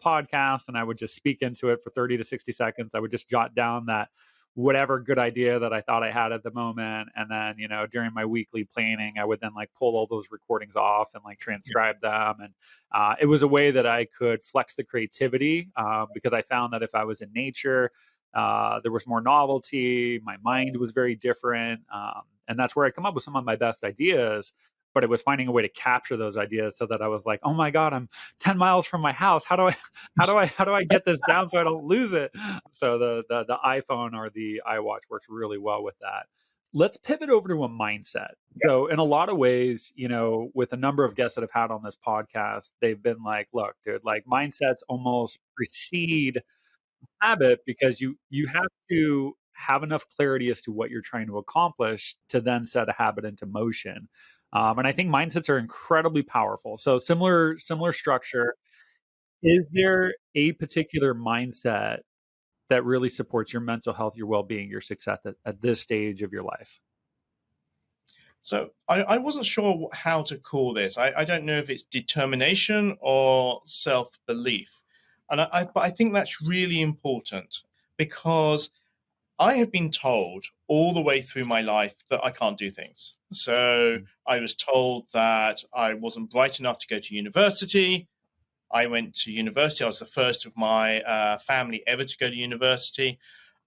podcast, and I would just speak into it for 30 to 60 seconds. I would just jot down that whatever good idea that I thought I had at the moment, and then during my weekly planning, I would then like pull all those recordings off and like transcribe them, and it was a way that I could flex the creativity because I found that if I was in nature. There was more novelty. My mind was very different, and that's where I come up with some of my best ideas. But it was finding a way to capture those ideas so that I was like, "Oh my God, I'm 10 miles from my house. How do I get this down so I don't lose it?" So the iPhone or the iWatch works really well with that. Let's pivot over to a mindset. So, in a lot of ways, with a number of guests that I've had on this podcast, they've been like, "Look, dude, like mindsets almost precede habit because you have to have enough clarity as to what you're trying to accomplish to then set a habit into motion. And I think mindsets are incredibly powerful. So similar structure. Is there a particular mindset that really supports your mental health, your well-being, your success at this stage of your life? So I wasn't sure how to call this. I don't know if it's determination or self-belief. But I think that's really important because I have been told all the way through my life that I can't do things. So Mm. I was told that I wasn't bright enough to go to university. I went to university. I was the first of my family ever to go to university.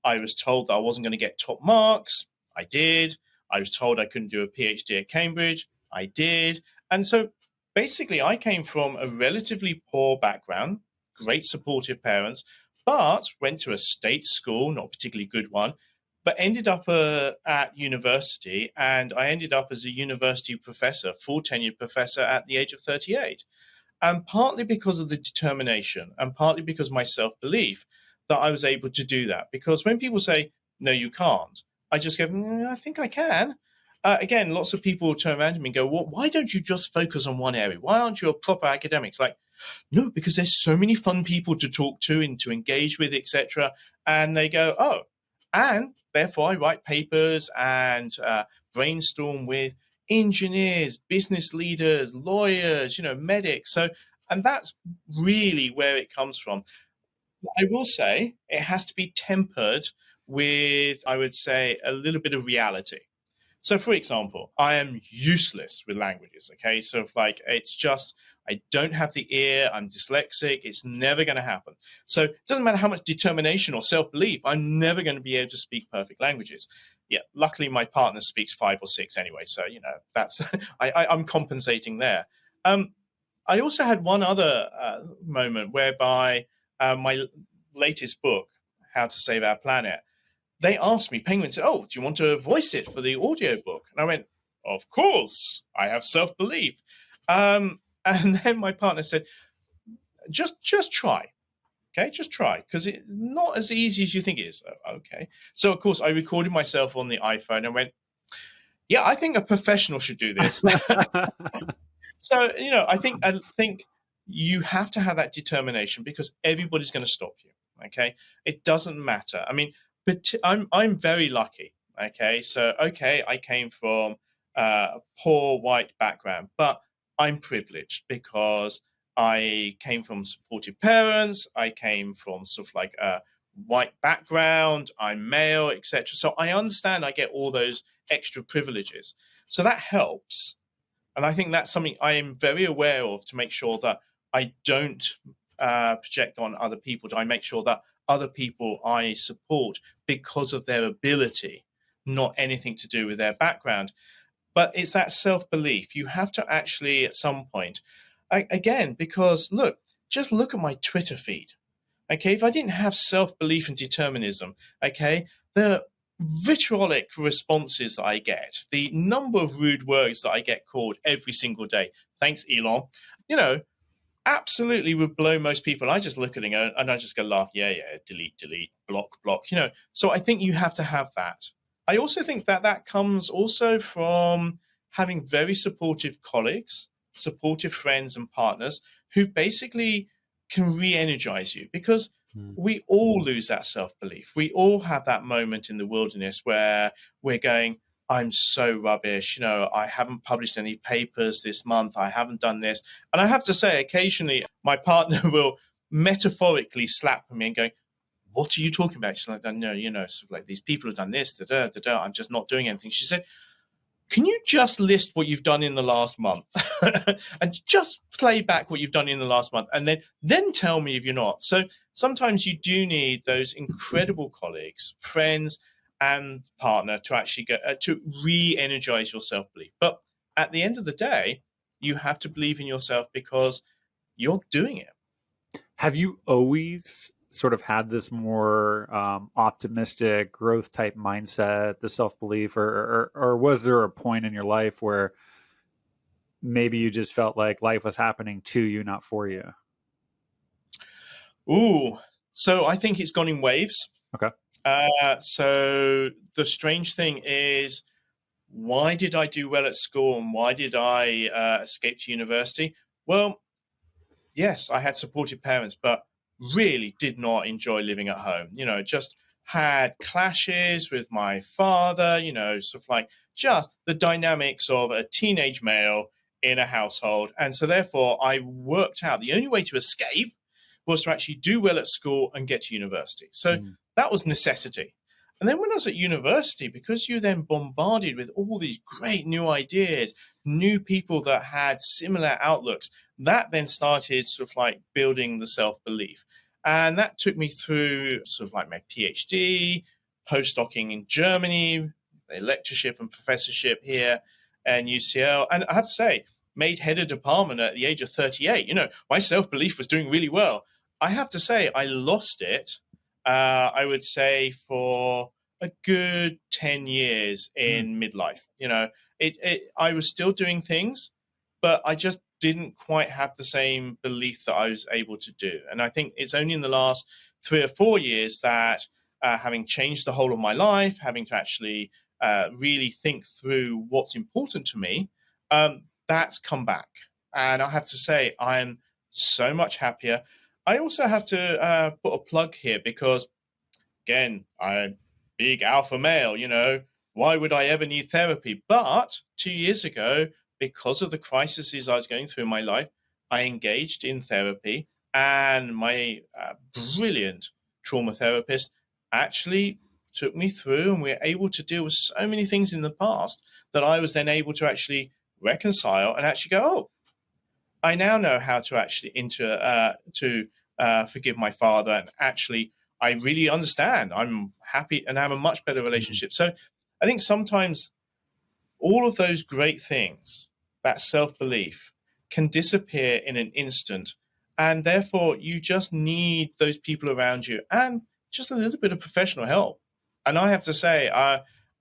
I was told that I wasn't going to get top marks. I did. I was told I couldn't do a PhD at Cambridge. I did. And so basically, I came from a relatively poor background, great supportive parents, but went to a state school, not a particularly good one, but ended up at university, and I ended up as a university professor, full tenured professor at the age of 38. And partly because of the determination and partly because of my self-belief that I was able to do that. Because when people say, no, you can't, I just go, I think I can. Again, lots of people will turn around to me and go, well, why don't you just focus on one area? Why aren't you a proper academic? It's like, no, because there's so many fun people to talk to and to engage with, etc. And they go, oh, and therefore I write papers and brainstorm with engineers, business leaders, lawyers, medics. So, and that's really where it comes from. I will say it has to be tempered with, I would say, a little bit of reality. So, for example, I am useless with languages. Okay. So, like, it's just, I don't have the ear. I'm dyslexic. It's never going to happen. So, it doesn't matter how much determination or self belief, I'm never going to be able to speak perfect languages. Yeah. Luckily, my partner speaks 5 or 6 anyway. So, that's, I'm compensating there. I also had one other moment whereby my latest book, How to Save Our Planet, they asked me, Penguin said, oh, do you want to voice it for the audiobook? And I went, of course, I have self-belief. And then my partner said, just try. Okay, just try, because it's not as easy as you think it is. Okay. So, of course, I recorded myself on the iPhone and went, yeah, I think a professional should do this. So, I think you have to have that determination because everybody's going to stop you. Okay. It doesn't matter. I mean, but I'm very lucky. Okay. So, okay, I came from a poor white background, but I'm privileged because I came from supportive parents. I came from sort of like a white background. I'm male, etc. So I understand I get all those extra privileges. So that helps. And I think that's something I am very aware of to make sure that I don't project on other people. I make sure that other people I support because of their ability, not anything to do with their background. But it's that self-belief. You have to actually, at some point, again, because just look at my Twitter feed. Okay, if I didn't have self-belief and determinism, okay, the vitriolic responses that I get, the number of rude words that I get called every single day, thanks, Elon, absolutely would blow most people. I just look at it and I just go laugh, yeah, delete, block. So I think you have to have that. I also think that comes also from having very supportive colleagues, supportive friends and partners who basically can re-energize you, because we all lose that self-belief. We all have that moment in the wilderness where we're going, I'm so rubbish. I haven't published any papers this month. I haven't done this. And I have to say, occasionally my partner will metaphorically slap me and go, what are you talking about? She's like, no, sort of like these people have done this, I'm just not doing anything. She said, can you just list what you've done in the last month and just play back what you've done in the last month and then tell me if you're not. So sometimes you do need those incredible colleagues, friends, and partner to actually get to re-energize your self-belief. But at the end of the day, you have to believe in yourself because you're doing it. Have you always sort of had this more optimistic growth type mindset, the self-belief, or was there a point in your life where maybe you just felt like life was happening to you, not for you? Ooh, so I think it's gone in waves. Okay. So the strange thing is, why did I do well at school and why did I escape to university? Well, yes, I had supportive parents, but really did not enjoy living at home. Just had clashes with my father, sort of like just the dynamics of a teenage male in a household. And so therefore I worked out the only way to escape was to actually do well at school and get to university. So that was necessity. And then when I was at university, because you're then bombarded with all these great new ideas, new people that had similar outlooks, that then started sort of like building the self-belief. And that took me through sort of like my PhD, postdocing in Germany, a lectureship and professorship here and UCL. And I have to say, made head of department at the age of 38. My self-belief was doing really well. I have to say, I lost it, I would say, for a good 10 years in midlife. I was still doing things, but I just didn't quite have the same belief that I was able to do. And I think it's only in the last 3 or 4 years that having changed the whole of my life, having to actually really think through what's important to me, that's come back. And I have to say, I'm so much happier. I also have to put a plug here because, again, I'm a big alpha male, why would I ever need therapy? But 2 years ago, because of the crises I was going through in my life, I engaged in therapy, and my brilliant trauma therapist actually took me through, and we were able to deal with so many things in the past that I was then able to actually reconcile and actually go, oh, I now know how to actually forgive my father, and actually I really understand. I'm happy and have a much better relationship. So I think sometimes all of those great things, that self-belief, can disappear in an instant, and therefore you just need those people around you and just a little bit of professional help. And I have to say,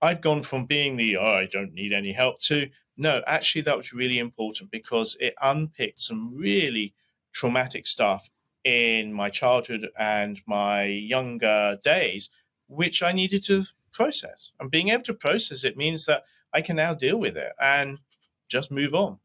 I've gone from being I don't need any help to, no, actually that was really important because it unpicked some really traumatic stuff in my childhood and my younger days, which I needed to process. And being able to process it means that I can now deal with it and just move on.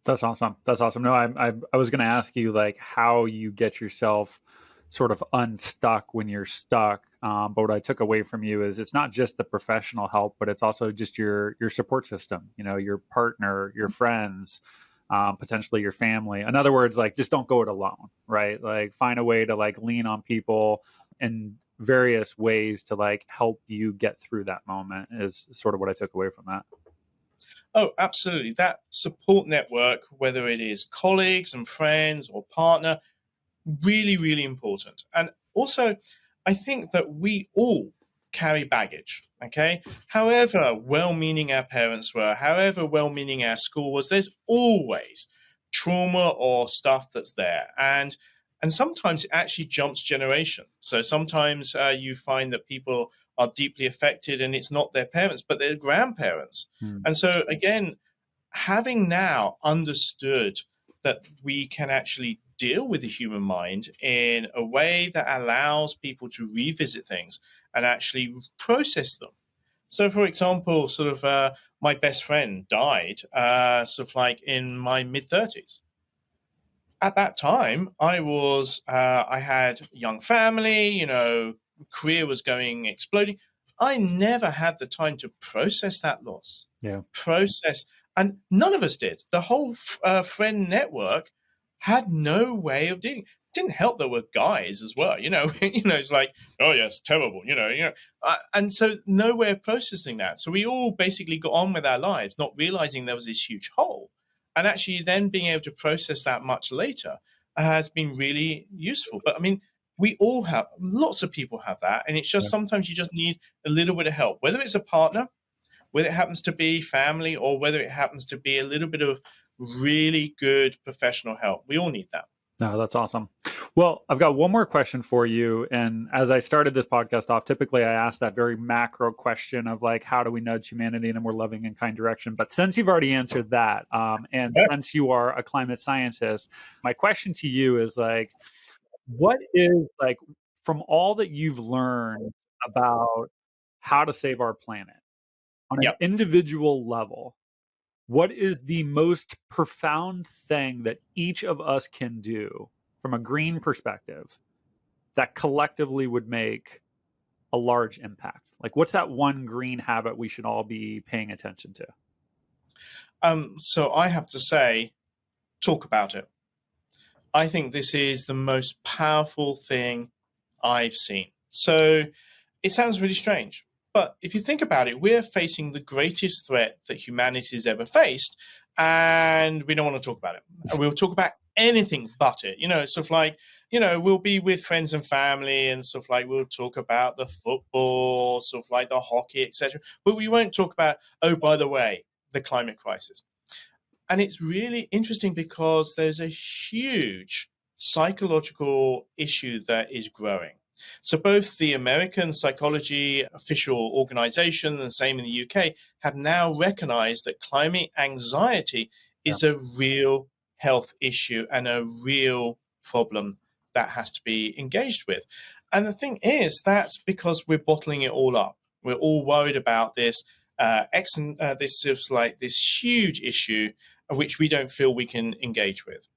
That's awesome. That's awesome. No, I was going to ask you like how you get yourself sort of unstuck when you're stuck. But what I took away from you is it's not just the professional help, but it's also just your support system. Your partner, your friends, potentially your family. In other words, like just don't go it alone, right? Like find a way to like lean on people in various ways to like help you get through that moment is sort of what I took away from that. Oh, absolutely. That support network, whether it is colleagues and friends or partner, really, really important. And also, I think that we all carry baggage, okay? However well-meaning our parents were, however well-meaning our school was, there's always trauma or stuff that's there. And sometimes it actually jumps generation. So sometimes you find that people are deeply affected and it's not their parents, but their grandparents. And so again, having now understood that we can actually deal with the human mind in a way that allows people to revisit things and actually process them. So, for example, my best friend died sort of like in my mid-30s. At that time, I had a young family, career was going exploding. I never had the time to process that loss. Yeah. And none of us did. The whole friend network had no way of dealing. It didn't help there were guys as well, it's like, oh yes, terrible, and so no way of processing that. So we all basically got on with our lives, not realizing there was this huge hole. And actually then being able to process that much later has been really useful. But I mean, we all have, lots of people have that. And it's just sometimes you just need a little bit of help, whether it's a partner, whether it happens to be family, or whether it happens to be a little bit of really good professional help. We all need that. No, that's awesome. Well, I've got one more question for you. And as I started this podcast off, typically I ask that very macro question of like, how do we nudge humanity in a more loving and kind direction? But since you've already answered that, and since you are a climate scientist, my question to you is like, what is like, from all that you've learned about how to save our planet on an individual level, what is the most profound thing that each of us can do from a green perspective that collectively would make a large impact? Like, what's that one green habit we should all be paying attention to? So I have to say, talk about it. I think this is the most powerful thing I've seen. So it sounds really strange, but if you think about it, we're facing the greatest threat that humanity has ever faced, and we don't want to talk about it. We'll talk about anything but it. Sort of like, we'll be with friends and family, and sort of like we'll talk about the football, sort of like the hockey, etc. But we won't talk about, oh, by the way, the climate crisis. And it's really interesting because there's a huge psychological issue that is growing. So both the American Psychology Official Organization and the same in the UK have now recognized that climate anxiety Yeah. is a real health issue and a real problem that has to be engaged with. And the thing is, that's because we're bottling it all up. We're all worried about this this sort of like this huge issue which we don't feel we can engage with.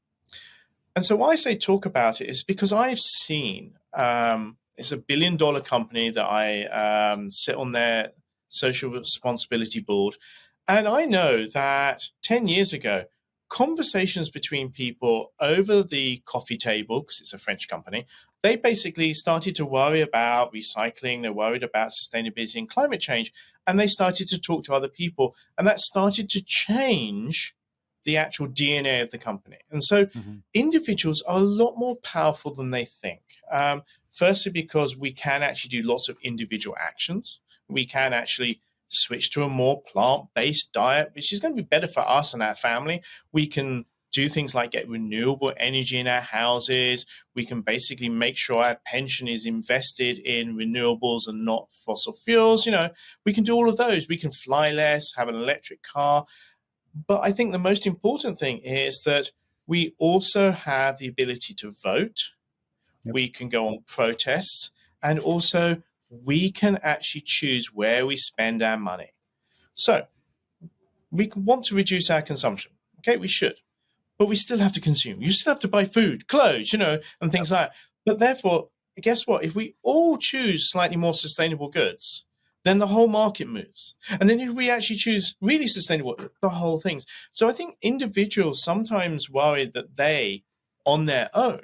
And so why I say talk about it is because I've seen it's a billion-dollar company that I sit on their social responsibility board. And I know that 10 years ago, conversations between people over the coffee table, because it's a French company, they basically started to worry about recycling. They're worried about sustainability and climate change. And they started to talk to other people. And that started to change the actual DNA of the company. And so individuals are a lot more powerful than they think. Firstly, because we can actually do lots of individual actions. We can actually switch to a more plant-based diet, which is going to be better for us and our family. We can do things like get renewable energy in our houses. We can basically make sure our pension is invested in renewables and not fossil fuels. We can do all of those. We can fly less, have an electric car. But I think the most important thing is that we also have the ability to vote. Yep. We can go on protests, and also we can actually choose where we spend our money. So we want to reduce our consumption. Okay, we should. But we still have to consume. You still have to buy food, clothes, and things like that. But therefore, guess what? If we all choose slightly more sustainable goods, then the whole market moves. And then if we actually choose really sustainable, the whole things. So I think individuals sometimes worry that they, on their own,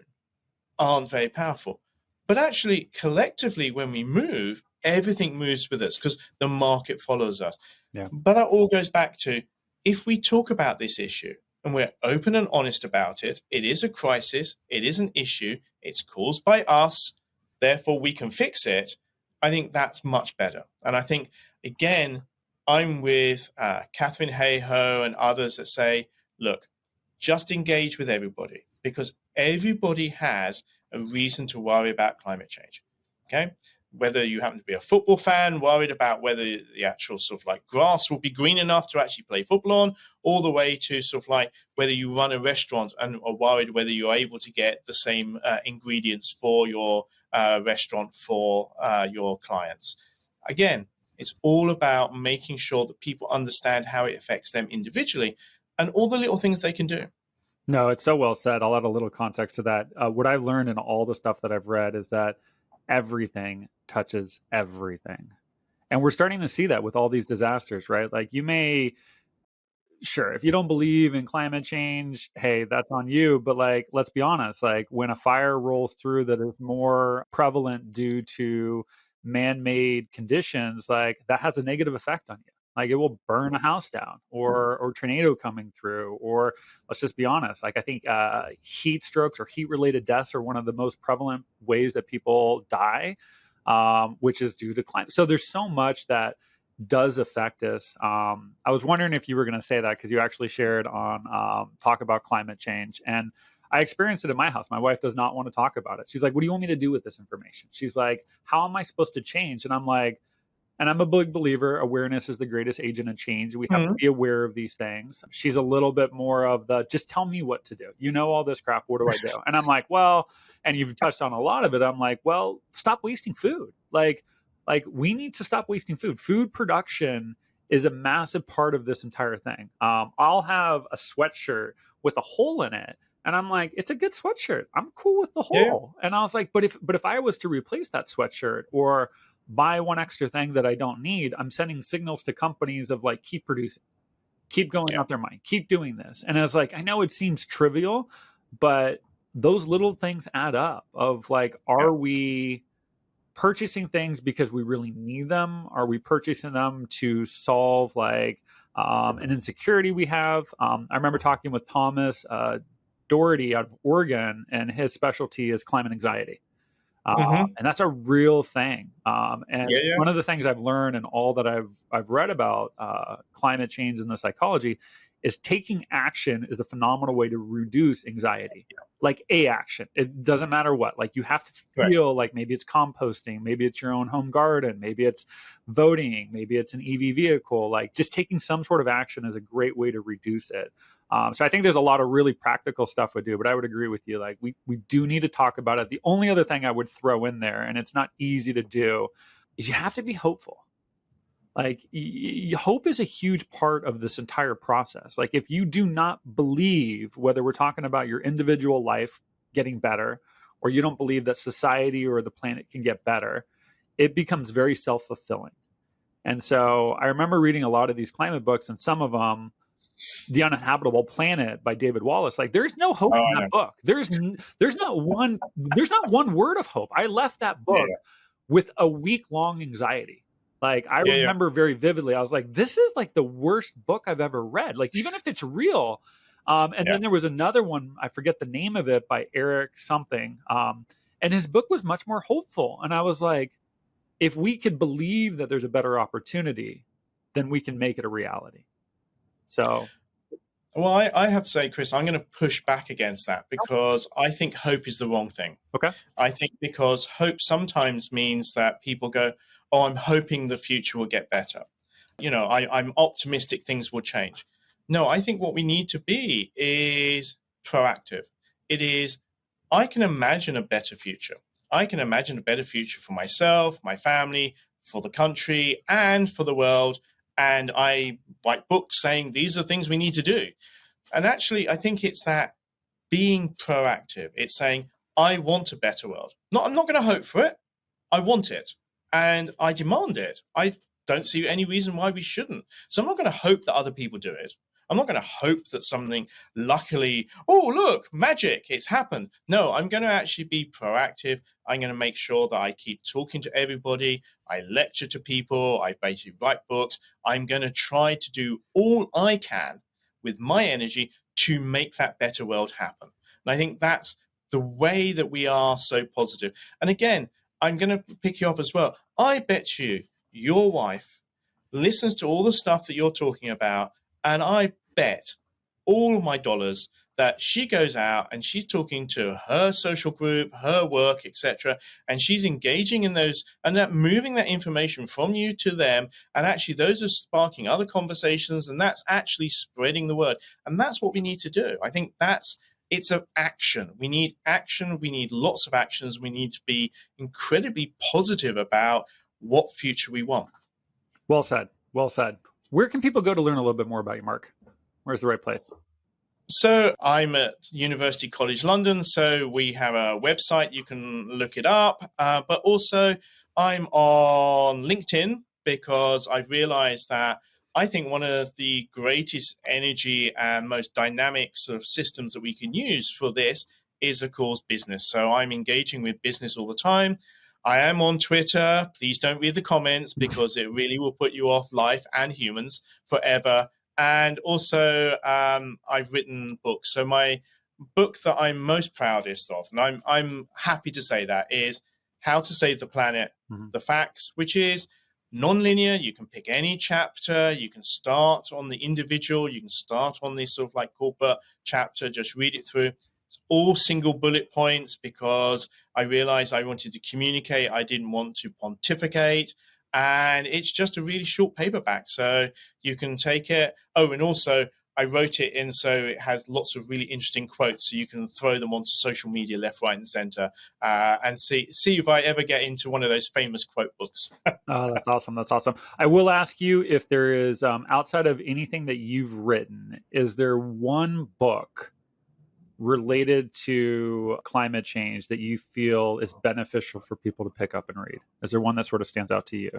aren't very powerful. But actually, collectively, when we move, everything moves with us because the market follows us. Yeah. But that all goes back to, if we talk about this issue and we're open and honest about it, it is a crisis, it is an issue, it's caused by us, therefore we can fix it. I think that's much better. And I think, again, I'm with Catherine Hayhoe and others that say, look, just engage with everybody because everybody has a reason to worry about climate change. Okay? Whether you happen to be a football fan, worried about whether the actual sort of like grass will be green enough to actually play football on, all the way to sort of like whether you run a restaurant and are worried whether you're able to get the same ingredients for your restaurant for your clients. Again, it's all about making sure that people understand how it affects them individually and all the little things they can do. No, it's so well said. I'll add a little context to that. What I've learned in all the stuff that I've read is that everything touches everything. And we're starting to see that with all these disasters, right? Like sure, if you don't believe in climate change, hey, that's on you. But like, let's be honest, like when a fire rolls through that is more prevalent due to man-made conditions, like that has a negative effect on you. Like it will burn a house down or tornado coming through, or let's just be honest. Like I think heat strokes or heat related deaths are one of the most prevalent ways that people die, which is due to climate. So there's so much that does affect us. I was wondering if you were going to say that because you actually shared on talk about climate change. And I experienced it in my house. My wife does not want to talk about it. She's like, what do you want me to do with this information? She's like, how am I supposed to change? And I'm like, and I'm a big believer, awareness is the greatest agent of change. We have to be aware of these things. She's a little bit more of the, just tell me what to do. You know all this crap, what do I do? And I'm like, well, and you've touched on a lot of it. I'm like, well, stop wasting food. Like we need to stop wasting food. Food production is a massive part of this entire thing. I'll have a sweatshirt with a hole in it. And I'm like, it's a good sweatshirt. I'm cool with the hole. Yeah. And I was like, but if I was to replace that sweatshirt or buy one extra thing that I don't need, I'm sending signals to companies of like, keep producing, keep going out their money, keep doing this. And I was like, I know it seems trivial, but those little things add up of like, are we purchasing things because we really need them? Are we purchasing them to solve like an insecurity we have? I remember talking with Thomas Doherty out of Oregon, and his specialty is climate anxiety. And that's a real thing. One of the things I've learned and all that I've read about climate change and the psychology is taking action is a phenomenal way to reduce anxiety. Like a action. It doesn't matter what. Like you have to Correct. feel like maybe it's composting, maybe it's your own home garden, maybe it's voting, maybe it's an EV vehicle. Like just taking some sort of action is a great way to reduce it. So I think there's a lot of really practical stuff we do, but I would agree with you. Like we do need to talk about it. The only other thing I would throw in there, and it's not easy to do, is you have to be hopeful. Like hope is a huge part of this entire process. Like if you do not believe, whether we're talking about your individual life getting better, or you don't believe that society or the planet can get better, it becomes very self-fulfilling. And so I remember reading a lot of these climate books, and some of them, The Uninhabitable Planet by David Wallace, like there's no hope in that book. There's not one word of hope. I left that book with a week-long anxiety. Like I remember very vividly, I was like, this is like the worst book I've ever read. Like even if it's real. And then there was another one, I forget the name of it, by Eric something. And his book was much more hopeful. And I was like, if we could believe that there's a better opportunity, then we can make it a reality. So. Well, I have to say, Chris, I'm going to push back against that because I think hope is the wrong thing. Okay. I think because hope sometimes means that people go, oh, I'm hoping the future will get better. I'm optimistic things will change. No, I think what we need to be is proactive. It is, I can imagine a better future. I can imagine a better future for myself, my family, for the country, and for the world. And I write books saying these are things we need to do. And actually, I think it's that being proactive. It's saying, I want a better world. I'm not going to hope for it. I want it. And I demand it. I don't see any reason why we shouldn't. So I'm not going to hope that other people do it. I'm not going to hope that something luckily, oh, look, magic, it's happened. No, I'm going to actually be proactive. I'm going to make sure that I keep talking to everybody. I lecture to people. I basically write books. I'm going to try to do all I can with my energy to make that better world happen. And I think that's the way that we are so positive. And again, I'm going to pick you up as well. I bet you your wife listens to all the stuff that you're talking about, and I bet all of my dollars that she goes out and she's talking to her social group, her work, etc., and she's engaging in those and that moving that information from you to them, and actually those are sparking other conversations, and that's actually spreading the word. And that's what we need to do. I think it's an action. We need action. We need lots of actions. We need to be incredibly positive about what future we want. Well said. Well said. Where can people go to learn a little bit more about you, Mark? Where's the right place? So I'm at University College London. So we have a website. You can look it up. But also I'm on LinkedIn because I've realized that I think one of the greatest energy and most dynamic sort of systems that we can use for this is, of course, business. So I'm engaging with business all the time. I am on Twitter. Please don't read the comments because it really will put you off life and humans forever. And also, I've written books. So my book that I'm most proudest of, and I'm happy to say that, is How to Save the Planet, The Facts, which is non-linear. You can pick any chapter. You can start on the individual. You can start on this sort of like corporate chapter. Just read it through. It's all single bullet points because I realized I wanted to communicate. I didn't want to pontificate. And it's just a really short paperback. So you can take it. Oh, and also I wrote it in so it has lots of really interesting quotes. So you can throw them onto social media left, right, and center and see if I ever get into one of those famous quote books. Oh, that's awesome. That's awesome. I will ask you if there is, outside of anything that you've written, is there one book related to climate change that you feel is beneficial for people to pick up and read? Is there one that sort of stands out to you?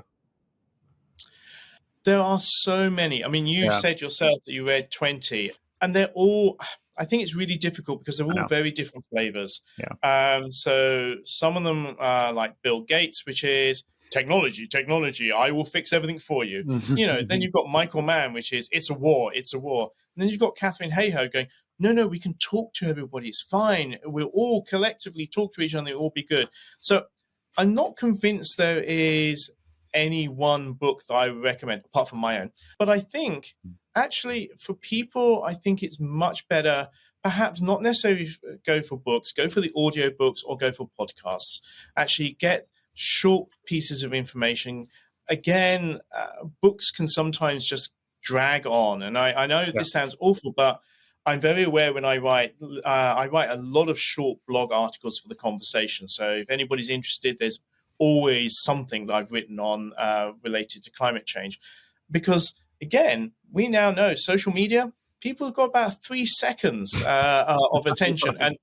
There are so many. I mean, you said yourself that you read 20, and they're all, I think it's really difficult because they're all very different flavors. Yeah. So some of them are like Bill Gates, which is technology, I will fix everything for you. Then you've got Michael Mann, which is it's a war. And then you've got Catherine Hayhoe going, no, we can talk to everybody. It's fine. We'll all collectively talk to each other. It'll all be good. So I'm not convinced there is any one book that I would recommend apart from my own. But I think actually, for people, I think it's much better, perhaps not necessarily go for books, go for the audio books or go for podcasts. Actually get short pieces of information. Again, books can sometimes just drag on. And I know this sounds awful, but I'm very aware when I write a lot of short blog articles for The Conversation. So if anybody's interested, there's always something that I've written on related to climate change. Because again, we now know social media, people have got about 3 seconds of attention. And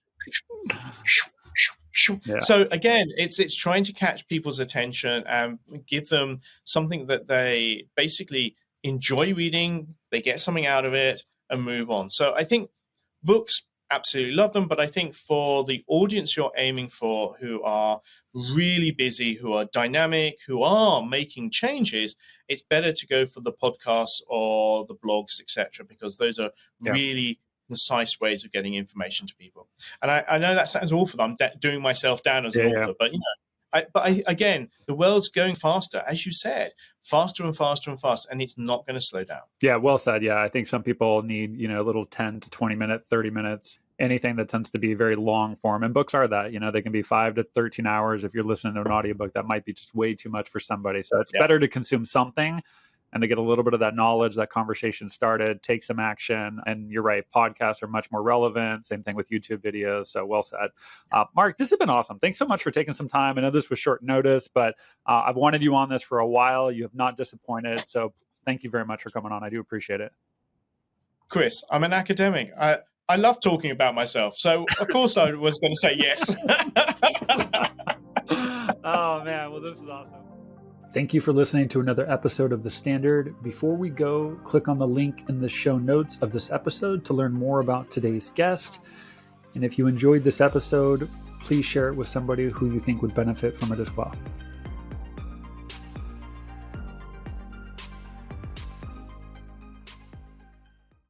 so again, it's trying to catch people's attention and give them something that they basically enjoy reading, they get something out of it and move on. So I think books, absolutely love them, but I think for the audience you're aiming for, who are really busy, who are dynamic, who are making changes, it's better to go for the podcasts or the blogs, etc., because those are really concise ways of getting information to people. And I know that sounds awful. I'm doing myself down as an author, but again, the world's going faster, as you said, faster and faster and faster, and it's not going to slow down. Yeah, well said. Yeah, I think some people need, a little 10 to 20 minute, 30 minutes, anything that tends to be very long form. And books are that, they can be 5 to 13 hours. If you're listening to an audiobook, that might be just way too much for somebody. So it's better to consume something and to get a little bit of that knowledge, that conversation started, take some action. And you're right, podcasts are much more relevant. Same thing with YouTube videos. So well said. Mark, this has been awesome. Thanks so much for taking some time. I know this was short notice, but I've wanted you on this for a while. You have not disappointed. So thank you very much for coming on. I do appreciate it. Chris, I'm an academic. I love talking about myself. So of course I was going to say yes. Oh man, well, this is awesome. Thank you for listening to another episode of The Standard. Before we go, click on the link in the show notes of this episode to learn more about today's guest. And if you enjoyed this episode, please share it with somebody who you think would benefit from it as well.